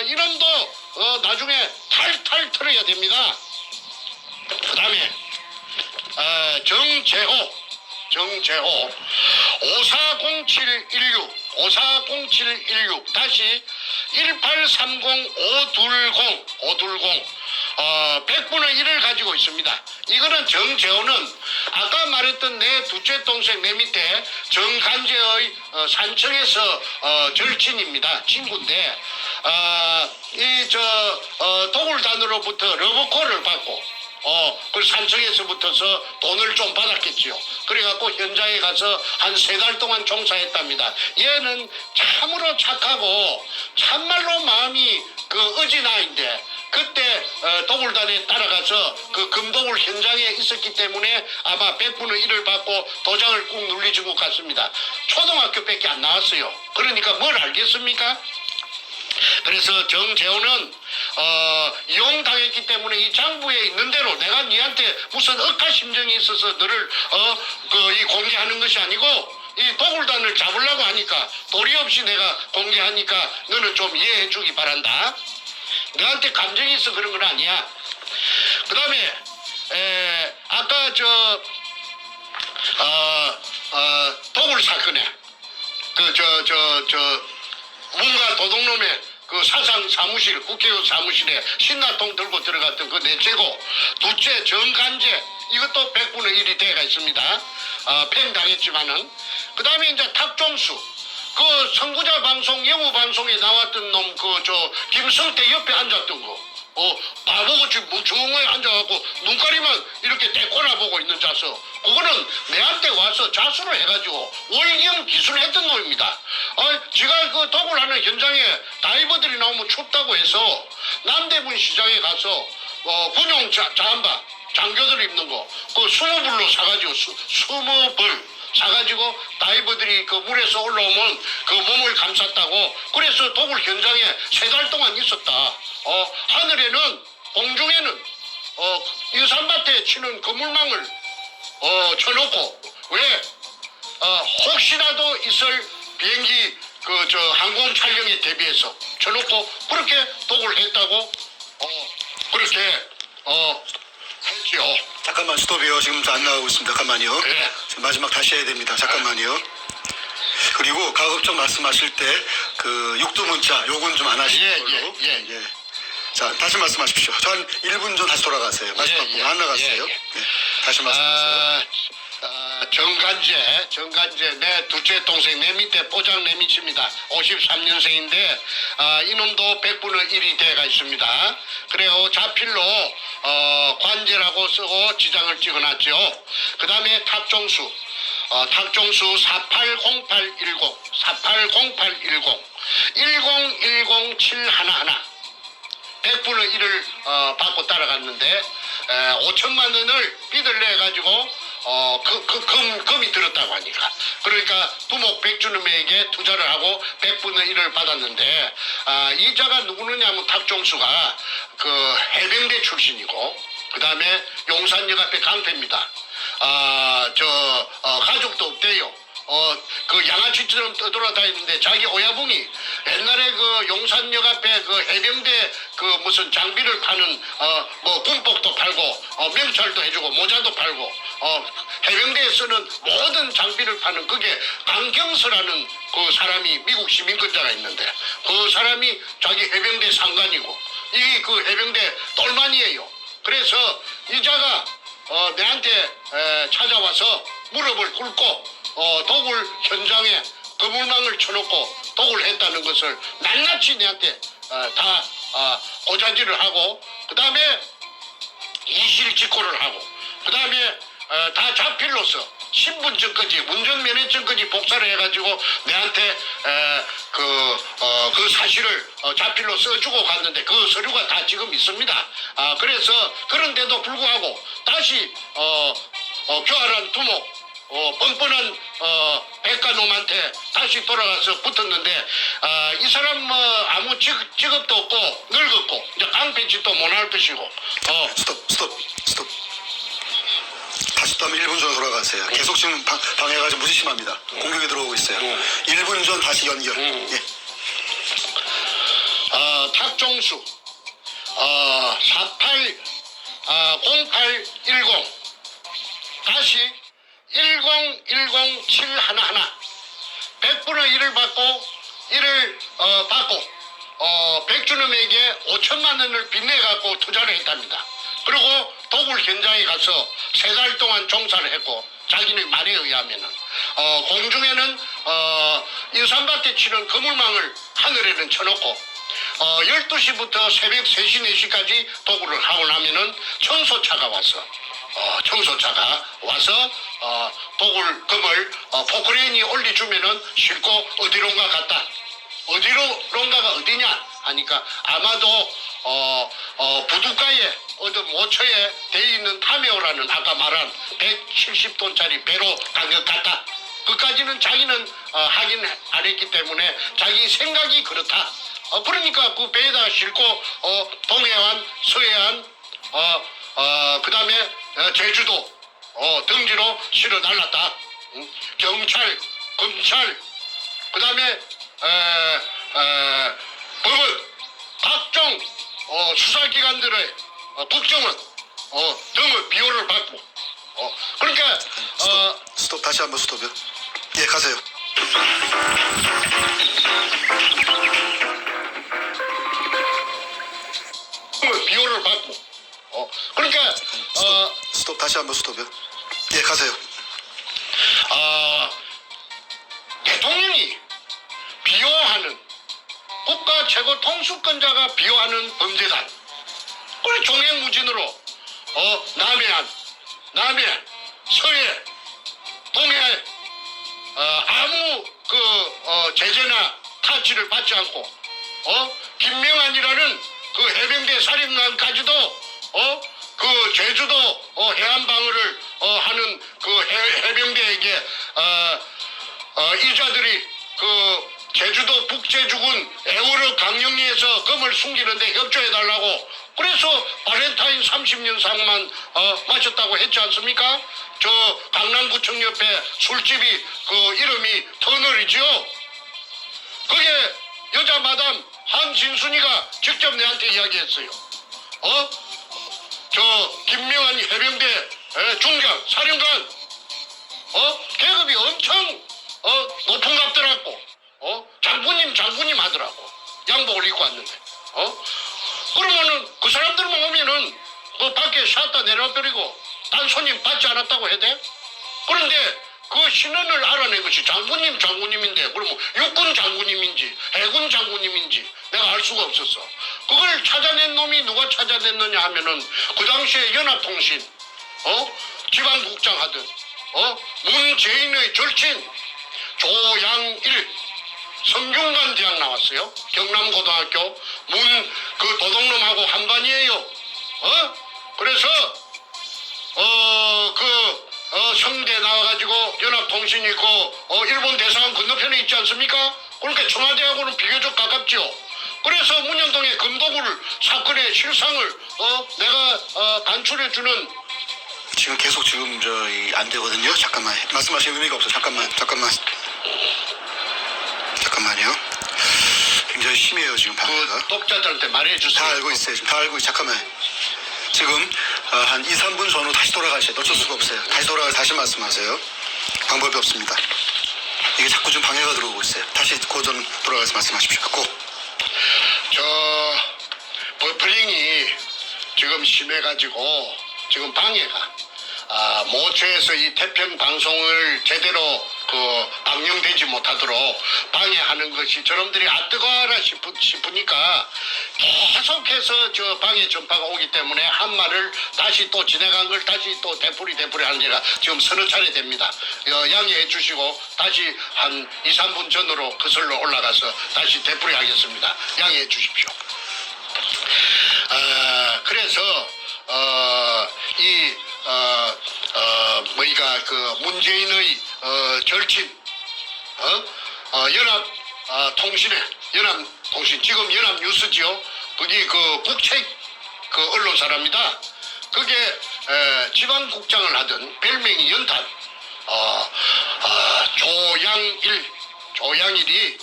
이놈도 나중에 탈탈 털어야 됩니다. 그 다음에 정재호 540716 다시 1830520 100분의 1을 가지고 있습니다. 이거는 정재호는 아까 말했던 내 둘째 동생 내 밑에 정간재의 산청에서 절친입니다. 친구인데 도굴단으로부터 러브콜을 받고 그 산청에서 붙어서 돈을 좀 받았겠지요. 그래갖고 현장에 가서 한 3달 동안 종사했답니다. 얘는 참으로 착하고 참말로 마음이 그 어진아인데 그때 도굴단에 따라가서 그 금도굴 현장에 있었기 때문에 아마 100분의 1을 받고 도장을 꾹 눌리진 것 같습니다. 초등학교밖에 안 나왔어요. 그러니까 뭘 알겠습니까? 그래서 정재호는 이용당했기 때문에 이 장부에 있는 대로 내가 니한테 무슨 억하심정이 있어서 너를 이 공개하는 것이 아니고 이 도굴단을 잡으려고 하니까 도리 없이 내가 공개하니까 너는 좀 이해해 주기 바란다. 너한테 감정이 있어 그런 건 아니야. 그 다음에 아까 도굴 사건에 문가 도둑놈의 그 사상 사무실, 국회의원 사무실에 신나통 들고 들어갔던 그 넷째고, 둘째 정간재, 이것도 100분의 1이 돼가 있습니다. 팽당했지만은. 그 다음에 이제 탁종수, 그 선구자 방송, 영우 방송에 나왔던 놈, 김성태 옆에 앉았던 거. 바보같이 뭉충하게 앉아갖고 눈가리만 이렇게 떼꼬나 보고 있는 자서, 그거는 내한테 와서 자수를 해가지고 월경 기술했던 놈입니다. 지가 그 도굴하는 현장에 다이버들이 나오면 춥다고 해서 남대문 시장에 가서 군용 잠바 장교들 입는 거 그 20불로 사가지고 20불 사가지고 다이버들이 그 물에서 올라오면 그 몸을 감쌌다고. 그래서 도굴 현장에 3달 동안 있었다. 하늘에는 공중에는 인삼밭에 치는 그물망을 쳐놓고, 왜 혹시라도 있을 비행기 항공 촬영에 대비해서 쳐놓고 그렇게 도굴했다고 그렇게 했지요. 잠깐만 스톱이요. 지금 안 나가고 있습니다. 잠깐만요. 네. 마지막 다시 해야 됩니다. 잠깐만요. 그리고 가급적 말씀하실 때 그 육두문자 요건 좀 안 하시는 걸로. 예. 자, 다시 말씀하십시오. 저 한 1분 전 다시 돌아가세요. 마지막 부분 안 나갔어요. 네, 다시 말씀하세요. 정간재 내 둘째 동생 내 밑에 포장 내 밑입니다. 53년생인데 이놈도 100분의 1이 돼가 있습니다. 그래요. 자필로 관제라고 쓰고 지장을 찍어놨죠. 그 다음에 탁종수 480810 1010711 100분의 1을 받고 따라갔는데 5천만 원을 빚을 내가지고 금이 들었다고 하니까, 그러니까 두목 백주놈에게 투자를 하고 100분의 1을 받았는데, 이자가 누구느냐면 탁종수가 그 해병대 출신이고, 그 다음에 용산역 앞에 강패입니다. 가족도 없대요. 그 양아치처럼 떠돌아다니는데 자기 오야붕이 옛날에 그 용산역 앞에 그 해병대 그 무슨 장비를 파는 군복도 팔고 명찰도 해주고 모자도 팔고 해병대에 쓰는 모든 장비를 파는 그게 강경서라는 그 사람이 미국 시민권자가 있는데, 그 사람이 자기 해병대 상관이고 이 그 해병대 똘만이에요. 그래서 이자가 내한테 찾아와서 무릎을 꿇고 도굴 현장에 그물망을 쳐놓고 도굴했다는 것을 낱낱이 내한테 다 고자질을 하고, 그 다음에 이실직고를 하고, 그 다음에 다 자필로서 신분증까지 운전면허증까지 복사를 해가지고 내한테 그 사실을 자필로 써주고 갔는데 그 서류가 다 지금 있습니다. 그래서 그런데도 불구하고 다시 교활한 두목 뻔뻔한 백가놈한테 다시 돌아가서 붙었는데 이 사람 뭐 아무 직업도 없고 늙었고 이제 깡패짓도 못할 것이고 스톱. 다시 또 한번 1분 전으로 돌아가세요. 계속 지금 방해가 좀 무지 심합니다. 공격이 들어오고 있어요. 1분 전 다시 연결. 예. 탁종수 0810 다시 1010711 100분의 1을 받고 1을 받고 백준엄에게 5천만 원을 빚내갖고 투자를 했답니다. 그리고 도굴 현장에 가서 3달 동안 종사를 했고 자기네 말에 의하면은 공중에는 인산밭에 치는 그물망을 하늘에는 쳐놓고 12시부터 새벽 3시 4시까지 도굴을 하고 나면은 청소차가 와서 도굴 금을 포크레인이 올려주면은 싣고 어디론가 갔다. 어디론가가 어디냐 하니까 아마도 부둣가에 어떤 모처에 돼 있는 타메오라는 아까 말한 170톤짜리 배로 간 것 같다. 그까지는 자기는 확인 안 했기 때문에 자기 생각이 그렇다. 그러니까 그 배에다가 싣고 동해안, 서해안, 그 다음에 제주도 등지로 실어 날랐다. 경찰, 검찰, 그 다음에 법원, 각종 수사기관들의 국정원 등의 비호를 받고 그러니까 스톱. 다시 한번 스톱이요. 예, 가세요. 비호를 받고 그러니까 스톱. 다시 한번 스톱이요. 예, 가세요. 대통령이 비호하는 국가 최고 통수권자가 비호하는 범죄단 그걸 종횡무진으로 남해, 서해, 동해 아무 제재나 타치를 받지 않고 김명한이라는 그 해병대 사령관까지도 그 제주도 해안방어를 하는 그 해병대에게 이자들이 그 제주도 북제주군 애월호 강령리에서 금을 숨기는데 협조해달라고 그래서 바렌타인 30년상만 마셨다고 했지 않습니까? 저 강남구청 옆에 술집이 그 이름이 터널이죠. 그게 여자 마담 한진순이가 직접 내한테 이야기했어요. 저 김명한 해병대 중장 사령관 계급이 엄청 높은 값들었고 장군님 하더라고. 양복을 입고 왔는데 그러면은 그 사람들만 오면은 그 밖에 샷다 내려버리고 단 손님 받지 않았다고 해야 돼? 그런데 그 신원을 알아낸 것이 장군님인데 그러면 육군 장군님인지 해군 장군님인지 내가 알 수가 없었어. 그걸 찾아낸 놈이 누가 찾아냈느냐 하면은 그 당시에 연합통신 지방국장 하던 문재인의 절친 조양일 성균관 대학 나왔어요. 경남고등학교 그 도둑놈하고 한반이에요. 그래서 성대 나와가지고 연합통신 있고 일본 대사관 건너편에 있지 않습니까? 그러니까 청와대하고는 비교적 가깝죠. 그래서 문현동의 금도굴 사건의 실상을 내가 간추려주는 지금 계속 안 되거든요. 잠깐만. 말씀하실 의미가 없어. 잠깐만요. 굉장히 심해요, 지금 방해가. 그 독자들한테 말해주세요. 다 알고 있어요. 지금 다 알고 있어요. 잠깐만요. 지금 한 2, 3분 전으로 다시 돌아가셔야 어쩔 수가 없어요. 다시 돌아가서 다시 말씀하세요. 방법이 없습니다. 이게 자꾸 좀 방해가 들어오고 있어요. 다시 고전 돌아가서 말씀하십시오. 버프링이 지금 심해가지고 지금 방해가 모처에서 이 태평 방송을 제대로 방영되지 못하도록 방해하는 것이 저놈들이 뜨거워라 싶으니까 계속해서 저 방해 전파가 오기 때문에 한 말을 다시 또 진행한 걸 다시 또 되풀이 하는 제가 지금 서너 차례 됩니다. 양해해 주시고 다시 한 2, 3분 전으로 거슬러 올라가서 다시 되풀이 하겠습니다. 양해해 주십시오. 그래서 뭐이가 그 문재인의 절친 연합통신 지금 연합뉴스지요. 거기 그 국책 그 언론사랍니다. 그게 지방국장을 하던 별명이 연탄 조양일이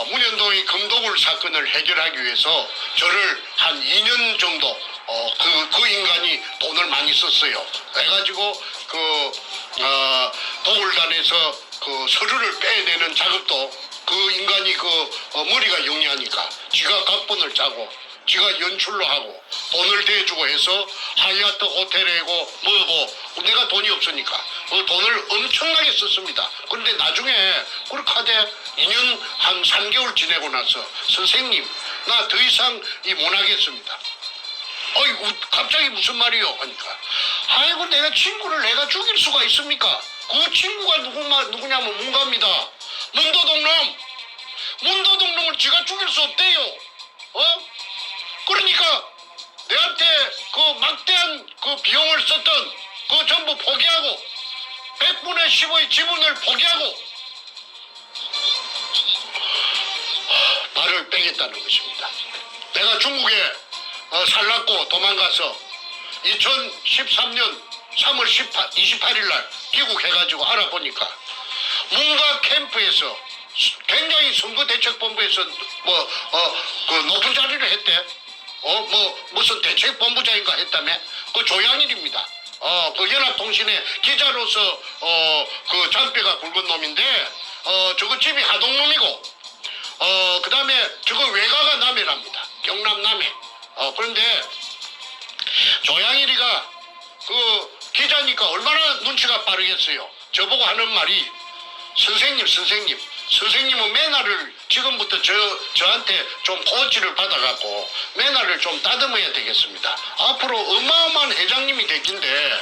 문현동의 금도굴 사건을 해결하기 위해서 저를 한 2년 정도 그 인간이 돈을 많이 썼어요. 그래가지고 도굴단에서 그 서류를 빼내는 작업도 그 인간이 머리가 영리하니까 지가 각본을 짜고 지가 연출로 하고 돈을 대주고 해서 하얏트 호텔이고 뭐고 내가 돈이 없으니까 그 돈을 엄청나게 썼습니다. 그런데 나중에 그렇게 하되 2년 한 3개월 지내고 나서 선생님 나 더 이상 못 하겠습니다. 갑자기 무슨 말이요? 하니까 아이고 내가 친구를 내가 죽일 수가 있습니까? 그 친구가 누구냐면 문갑니다. 문도동놈을 지가 죽일 수 없대요. 그러니까 내한테 그 막대한 그 비용을 썼던 그 전부 포기하고 100분의 10의 지분을 포기하고 말을 빼겠다는 것입니다. 내가 중국에 살랐고 도망가서 2013년 3월 28일 날 귀국해가지고 알아보니까 문가 캠프에서 굉장히 선거대책본부에서 그 높은 자리를 했대. 무슨 대책본부장인가 했다며. 그 조양일입니다. 그 연합통신의 기자로서 그 잔뼈가 굵은 놈인데 저거 집이 하동놈이고 그 다음에 저거 외가가 남해랍니다. 경남 남해. 그런데 조양일이가 그 기자니까 얼마나 눈치가 빠르겠어요. 저보고 하는 말이 선생님은 매너를 지금부터 저한테 좀 코치를 받아갖고 매너를 좀 다듬어야 되겠습니다. 앞으로 어마어마한 회장님이 됐긴데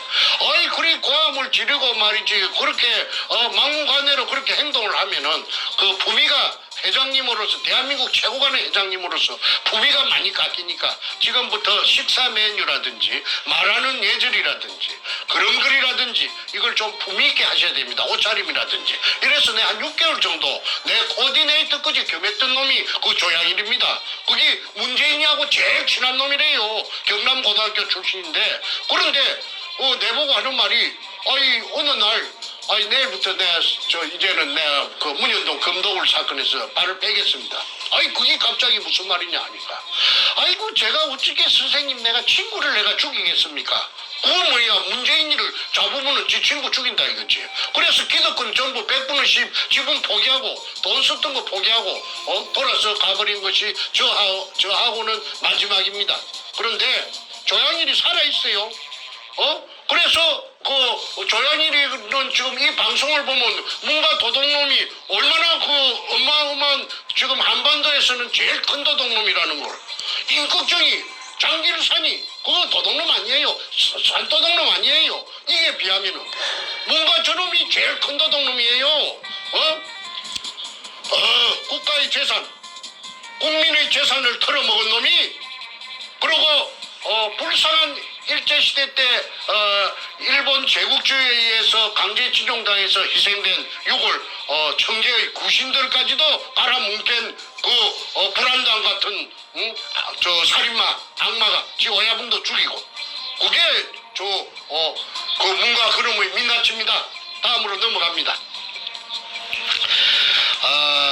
그리 고함을 지르고 말이지 그렇게 막무가내로 그렇게 행동을 하면은 그 품위가 회장님으로서 대한민국 최고 간의 회장님으로서 품위가 많이 깎이니까 지금부터 식사 메뉴라든지 말하는 예절이라든지 그런 글이라든지 이걸 좀 품위 있게 하셔야 됩니다. 옷차림이라든지. 이래서 내 한 6개월 정도 내 코디네이터까지 겸했던 놈이 그 조양일입니다. 그게 문재인이하고 제일 친한 놈이래요. 경남고등학교 출신인데 그런데 내보고 하는 말이 어느 날 내일부터 이제는 내가 그 문현동 금도굴 사건에서 발을 빼겠습니다. 그게 갑자기 무슨 말이냐 하니까. 제가 어떻게 선생님 내가 친구를 내가 죽이겠습니까? 그건 뭐야, 문재인이를 잡으면은 지 친구 죽인다 이거지. 그래서 기득권 전부 100분의 10 지분 포기하고 돈 썼던 거 포기하고 돌아서 가버린 것이 저하고는 마지막입니다. 그런데 조양일이 살아있어요. 그래서 그 조양일이는 지금 이 방송을 보면 문가 도둑놈이 얼마나 그 어마어마한 지금 한반도에서는 제일 큰 도둑놈이라는 걸. 임꺽정이 장길산이 그거 도둑놈 아니에요. 산도둑놈 아니에요. 이게 비하면은 문가 저놈이 제일 큰 도둑놈이에요. 국가의 재산, 국민의 재산을 털어먹은 놈이 그리고 불쌍한 일제시대 때 일본 제국주의에 의해서 강제징용당해서 희생된 6월 청계의 구신들까지도 깔아뭉갠 그 불안당 같은 저 살인마 악마가 지 오야분도 죽이고 그게 그 문가 그놈의 민낯입니다. 다음으로 넘어갑니다.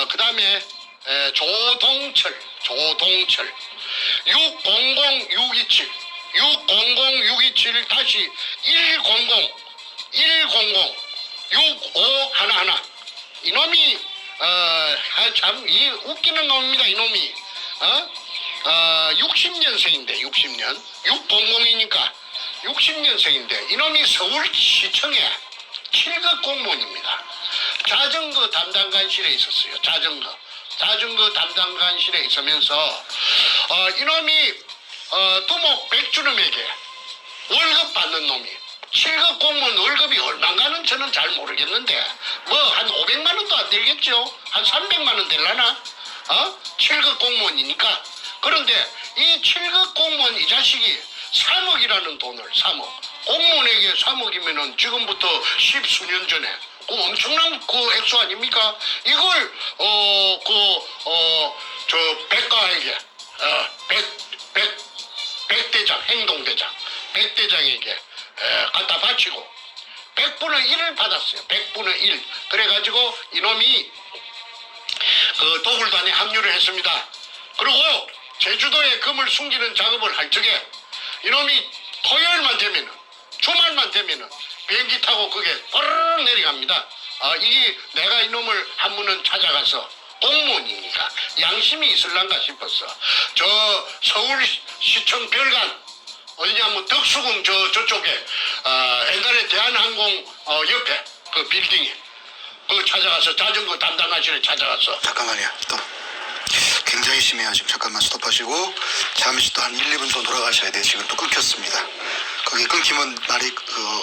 그 다음에 조동철 600627 다시 1006511 이놈이 참 이 웃기는 놈입니다. 이놈이 60년생인데 60년 600이니까 60년생인데 이놈이 서울시청에 7급 공무원입니다. 자전거 담당관실에 있었어요. 자전거 담당관실에 있으면서 이놈이 두목 백주름에게 월급 받는 놈이 7급 공무원 월급이 얼마인가는 저는 잘 모르겠는데 뭐 한 500만 원도 안 되겠죠. 한 300만 원 될라나? 7급 공무원이니까. 그런데 이 7급 공무원 이 자식이 3억이라는 돈을 3억 공무원에게 3억이면은 지금부터 10수년 전에 그 엄청난 그 액수 아닙니까? 이걸 저 백가에게 백대장 행동대장 백대장에게 갖다 바치고 100분의 1을 받았어요. 100분의 1. 그래가지고 이놈이 그 도굴단에 합류를 했습니다. 그리고 제주도에 금을 숨기는 작업을 할 적에 이놈이 토요일만 되면은 주말만 되면은 비행기 타고 그게 빠르르 내려갑니다. 이게 내가 이놈을 한 번은 찾아가서 공무원이니까 양심이 있을란가 싶었어. 저 서울시청 별관 어디냐면 덕수궁 저쪽에 옛날에 대한항공 옆에 그 빌딩에 그 찾아가서 자전거 담당관실에 찾아가서 잠깐만요. 또 굉장히 심해요. 지금 잠깐만 스톱하시고 잠시 또 한 1, 2분 더 돌아가셔야 돼요. 지금 또 끊겼습니다. 거기 끊기면 말이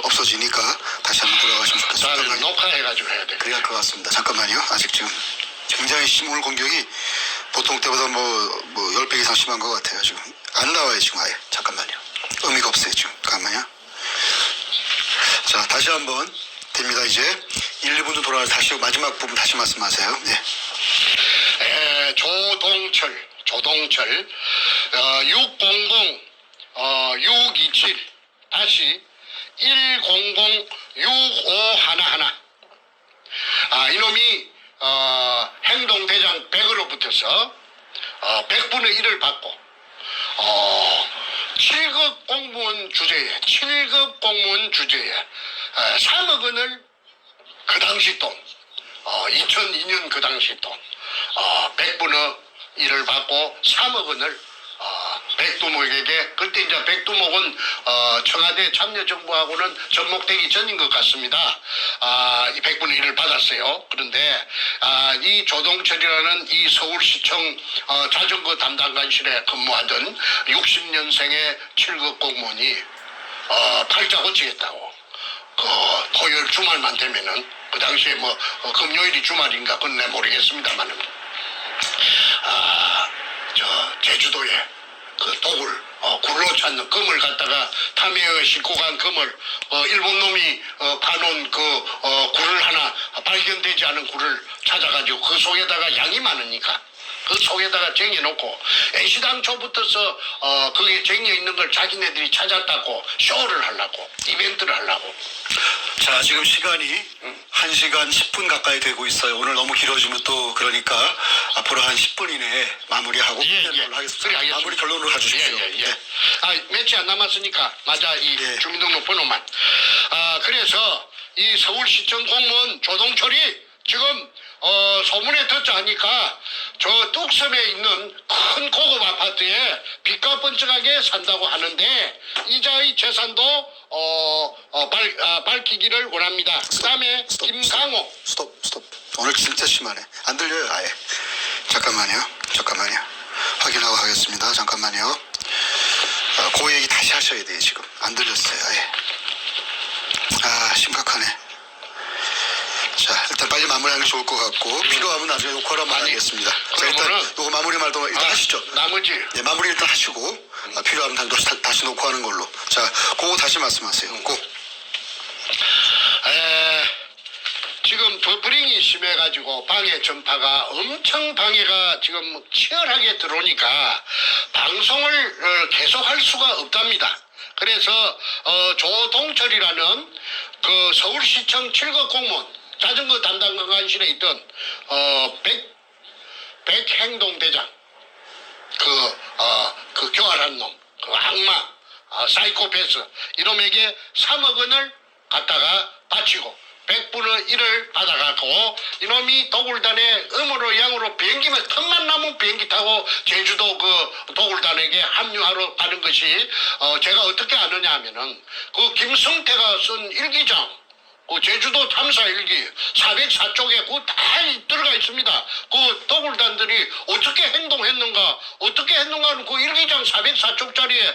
없어지니까 다시 한번 돌아가시면 좋겠습니다. 나는 녹화해가지고 해야 돼. 그래야 할 것 같습니다. 잠깐만요. 아직 지금 굉장히 오늘 공격이 보통 때보다 뭐 10배 이상 심한 것 같아요. 지금 안 나와요. 지금 아예. 잠깐만요. 의미가 없어요. 지금. 잠깐만요. 자, 다시 한번 됩니다. 이제 1, 2분 도 돌아가서 다시 마지막 부분 다시 말씀하세요. 네. 조동철 600-100-6511 이놈이 행동대장 100으로 붙어서 100분의 1을 받고 7급 공무원 주제에 3억 원을 그 당시 돈 2002년 그 당시 돈 100분의 1을 받고 3억 원을 백두목에게 그때 이제 백두목은 청와대 참여정부하고는 접목되기 전인 것 같습니다. 이 100분의 1을 받았어요. 그런데 이 조동철이라는 이 서울시청 자전거 담당관실에 근무하던 60년생의 7급 공무원이 팔자 고치겠다고 그 토요일 주말만 되면은 그 당시에 뭐 금요일이 주말인가 그건 내 모르겠습니다만은 저 제주도에 그 독을 굴로 찾는 금을 갖다가 탐해에 싣고 간 금을 일본 놈이 파놓은 그 굴을 하나 발견되지 않은 굴을 찾아가지고 그 속에다가 양이 많으니까 그 속에다가 쟁여놓고 애시당초부터서 그게 쟁여있는 걸 자기네들이 찾았다고 쇼를 하려고 이벤트를 하려고. 자, 지금 시간이 1시간 10분 가까이 되고 있어요. 오늘 너무 길어지면 또 그러니까 앞으로 한 10분 이내에 마무리하고 끝내는 하겠습니다. 그래, 마무리 결론으로 가주십시오. 예. 며칠 안 남았으니까 맞아 이 주민등록 번호만. 그래서 이 서울시청 공무원 조동철이 지금 소문에 듣자 하니까 저 뚝섬에 있는 큰 고급 아파트에 빚과 번쩍하게 산다고 하는데 이자의 재산도 밝히기를 원합니다. 그 다음에 김강호. 스톱. 오늘 진짜 심하네. 안 들려요 아예. 잠깐만요. 확인하고 하겠습니다. 잠깐만요. 그 얘기 다시 하셔야 돼요. 지금 안 들렸어요 아예. 심각하네. 자, 일단 빨리 마무리하는 게 좋을 것 같고 필요하면 나중에 녹화로 한번 하겠습니다. 자, 일단 이거 마무리 말도 일단 하시죠. 나머지 네, 마무리 일단 하시고 필요하면 다시 녹화하는 걸로. 자, 그거 다시 말씀하세요. 지금 버프링이 심해가지고 방해 전파가 엄청 방해가 지금 치열하게 들어오니까 방송을 계속할 수가 없답니다. 그래서 조동철이라는 그 서울시청 7급 공무원 자전거 담당관실에 있던 백행동대장 그 교활한 놈, 그 악마, 사이코패스 이놈에게 3억 원을 갖다가 바치고 100분의 1을 받아갖고 이놈이 도굴단에 음으로 양으로 비행기만 틈만 나면 비행기 타고 제주도 그 도굴단에게 합류하러 가는 것이 제가 어떻게 아느냐 하면은 그 김성태가 쓴 일기장 그 제주도 탐사 일기 404쪽에 그 다 들어가 있습니다. 그 더굴단들이 어떻게 행동했는가, 어떻게 했는가는 그 일기장 404쪽짜리에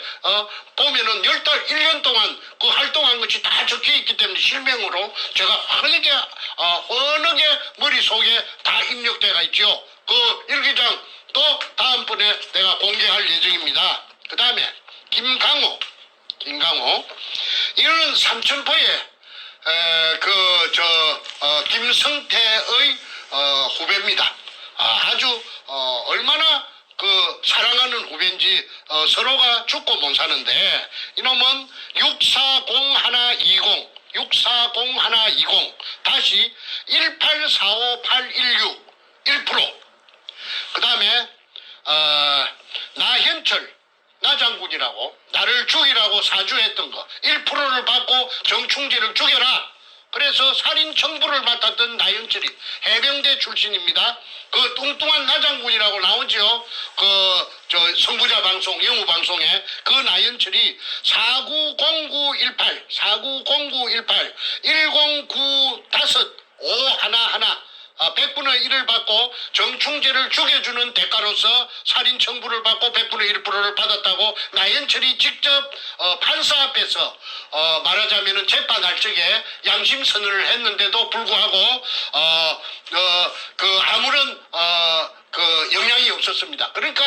보면은 1년 동안 그 활동한 것이 다 적혀 있기 때문에 실명으로 제가 환하게 머릿속에 다 입력돼가 있죠. 그 일기장 또 다음번에 내가 공개할 예정입니다. 그 다음에 김강호 이거는 삼천포에 김성태의 후배입니다. 아주 얼마나 그 사랑하는 후배인지 서로가 죽고 못 사는데 이놈은 640-120 다시 1845816 1%. 그 다음에 나현철 나장군이라고 나를 죽이라고 사주했던 거 1%를 받고 정충재를 죽여라. 그래서 살인 청부를 맡았던 나현철이 해병대 출신입니다. 그 뚱뚱한 나장군이라고 나오죠. 선구자 방송, 영우 방송에 그 나현철이 490918 1095 100분의 1을 받고 정충재를 죽여주는 대가로서 살인 청부를 받고 100분의 1%를 받았다고 나현철이 직접 판사 앞에서 말하자면은 재판할 적에 양심 선언을 했는데도 불구하고 아무런 영향이 없었습니다. 그러니까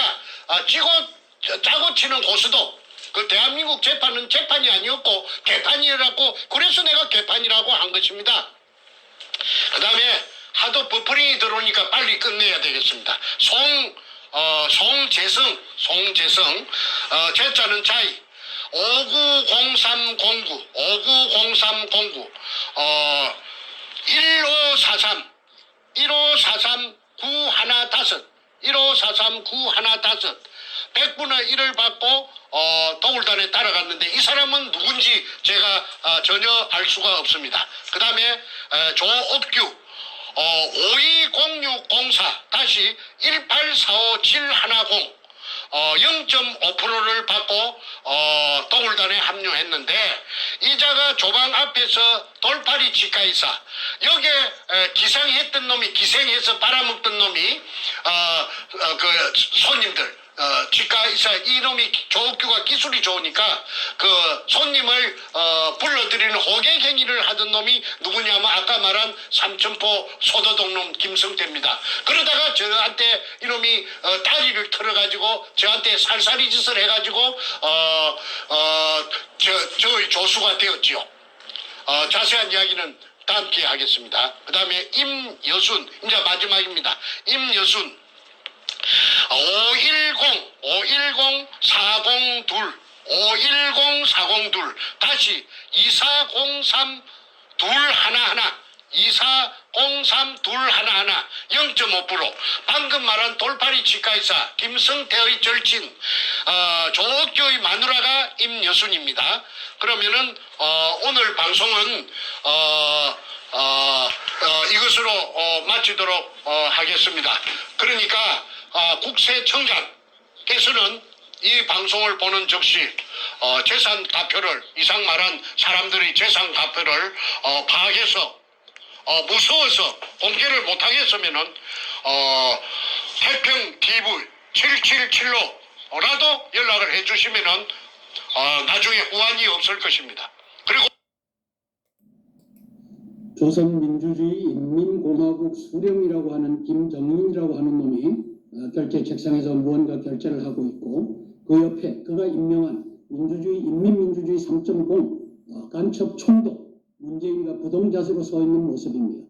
짜고 치는 고수도 그 대한민국 재판은 재판이 아니었고 개판이라고, 그래서 내가 개판이라고 한 것입니다. 그 다음에 하도 버퍼링이 들어오니까 빨리 끝내야 되겠습니다. 송재성, 제자는 자이, 590309, 1543 915 100분의 1을 받고 더굴단에 따라갔는데 이 사람은 누군지 제가 전혀 알 수가 없습니다. 그 다음에 조업규 520604 다시 1845710 0.5%를 받고 더굴단에 합류했는데 이자가 조방 앞에서 돌팔이 치과의사 여기에 기생해서 빨아먹던 놈이 그 손님들 치과의사 이놈이 조옥규가 기술이 좋으니까 그 손님을 불러들이는 호객 행위를 하던 놈이 누구냐면 아까 말한 삼천포 소도동 놈 김성태입니다. 그러다가 저한테 이놈이 다리를 털어가지고 저한테 살살이 짓을 해가지고 저의 조수가 되었지요. 자세한 이야기는 다음 기회에 하겠습니다. 그 다음에 임여순, 이제 마지막입니다. 임여순 510-402 다시 2403-211 0.5%. 방금 말한 돌팔이 치과의사 김성태의 절친 조옥교의 마누라가 임여순입니다. 그러면은 오늘 방송은 이것으로 마치도록 하겠습니다. 그러니까 국세청장께서는 이 방송을 보는 즉시 재산 가표를, 이상 말한 사람들의 재산 가표를 파악해서 무서워서 공개를 못하겠으면은 태평 TV 777로라도 연락을 해주시면은 나중에 후환이 없을 것입니다. 그리고 조선민주주의 인민공화국 수령이라고 하는 김정인이라고 하는 놈이 결제 책상에서 무언가 결제를 하고 있고 그 옆에 그가 임명한 인민민주주의 3.0 간첩 총독 문재인과 부동자세로 서 있는 모습입니다.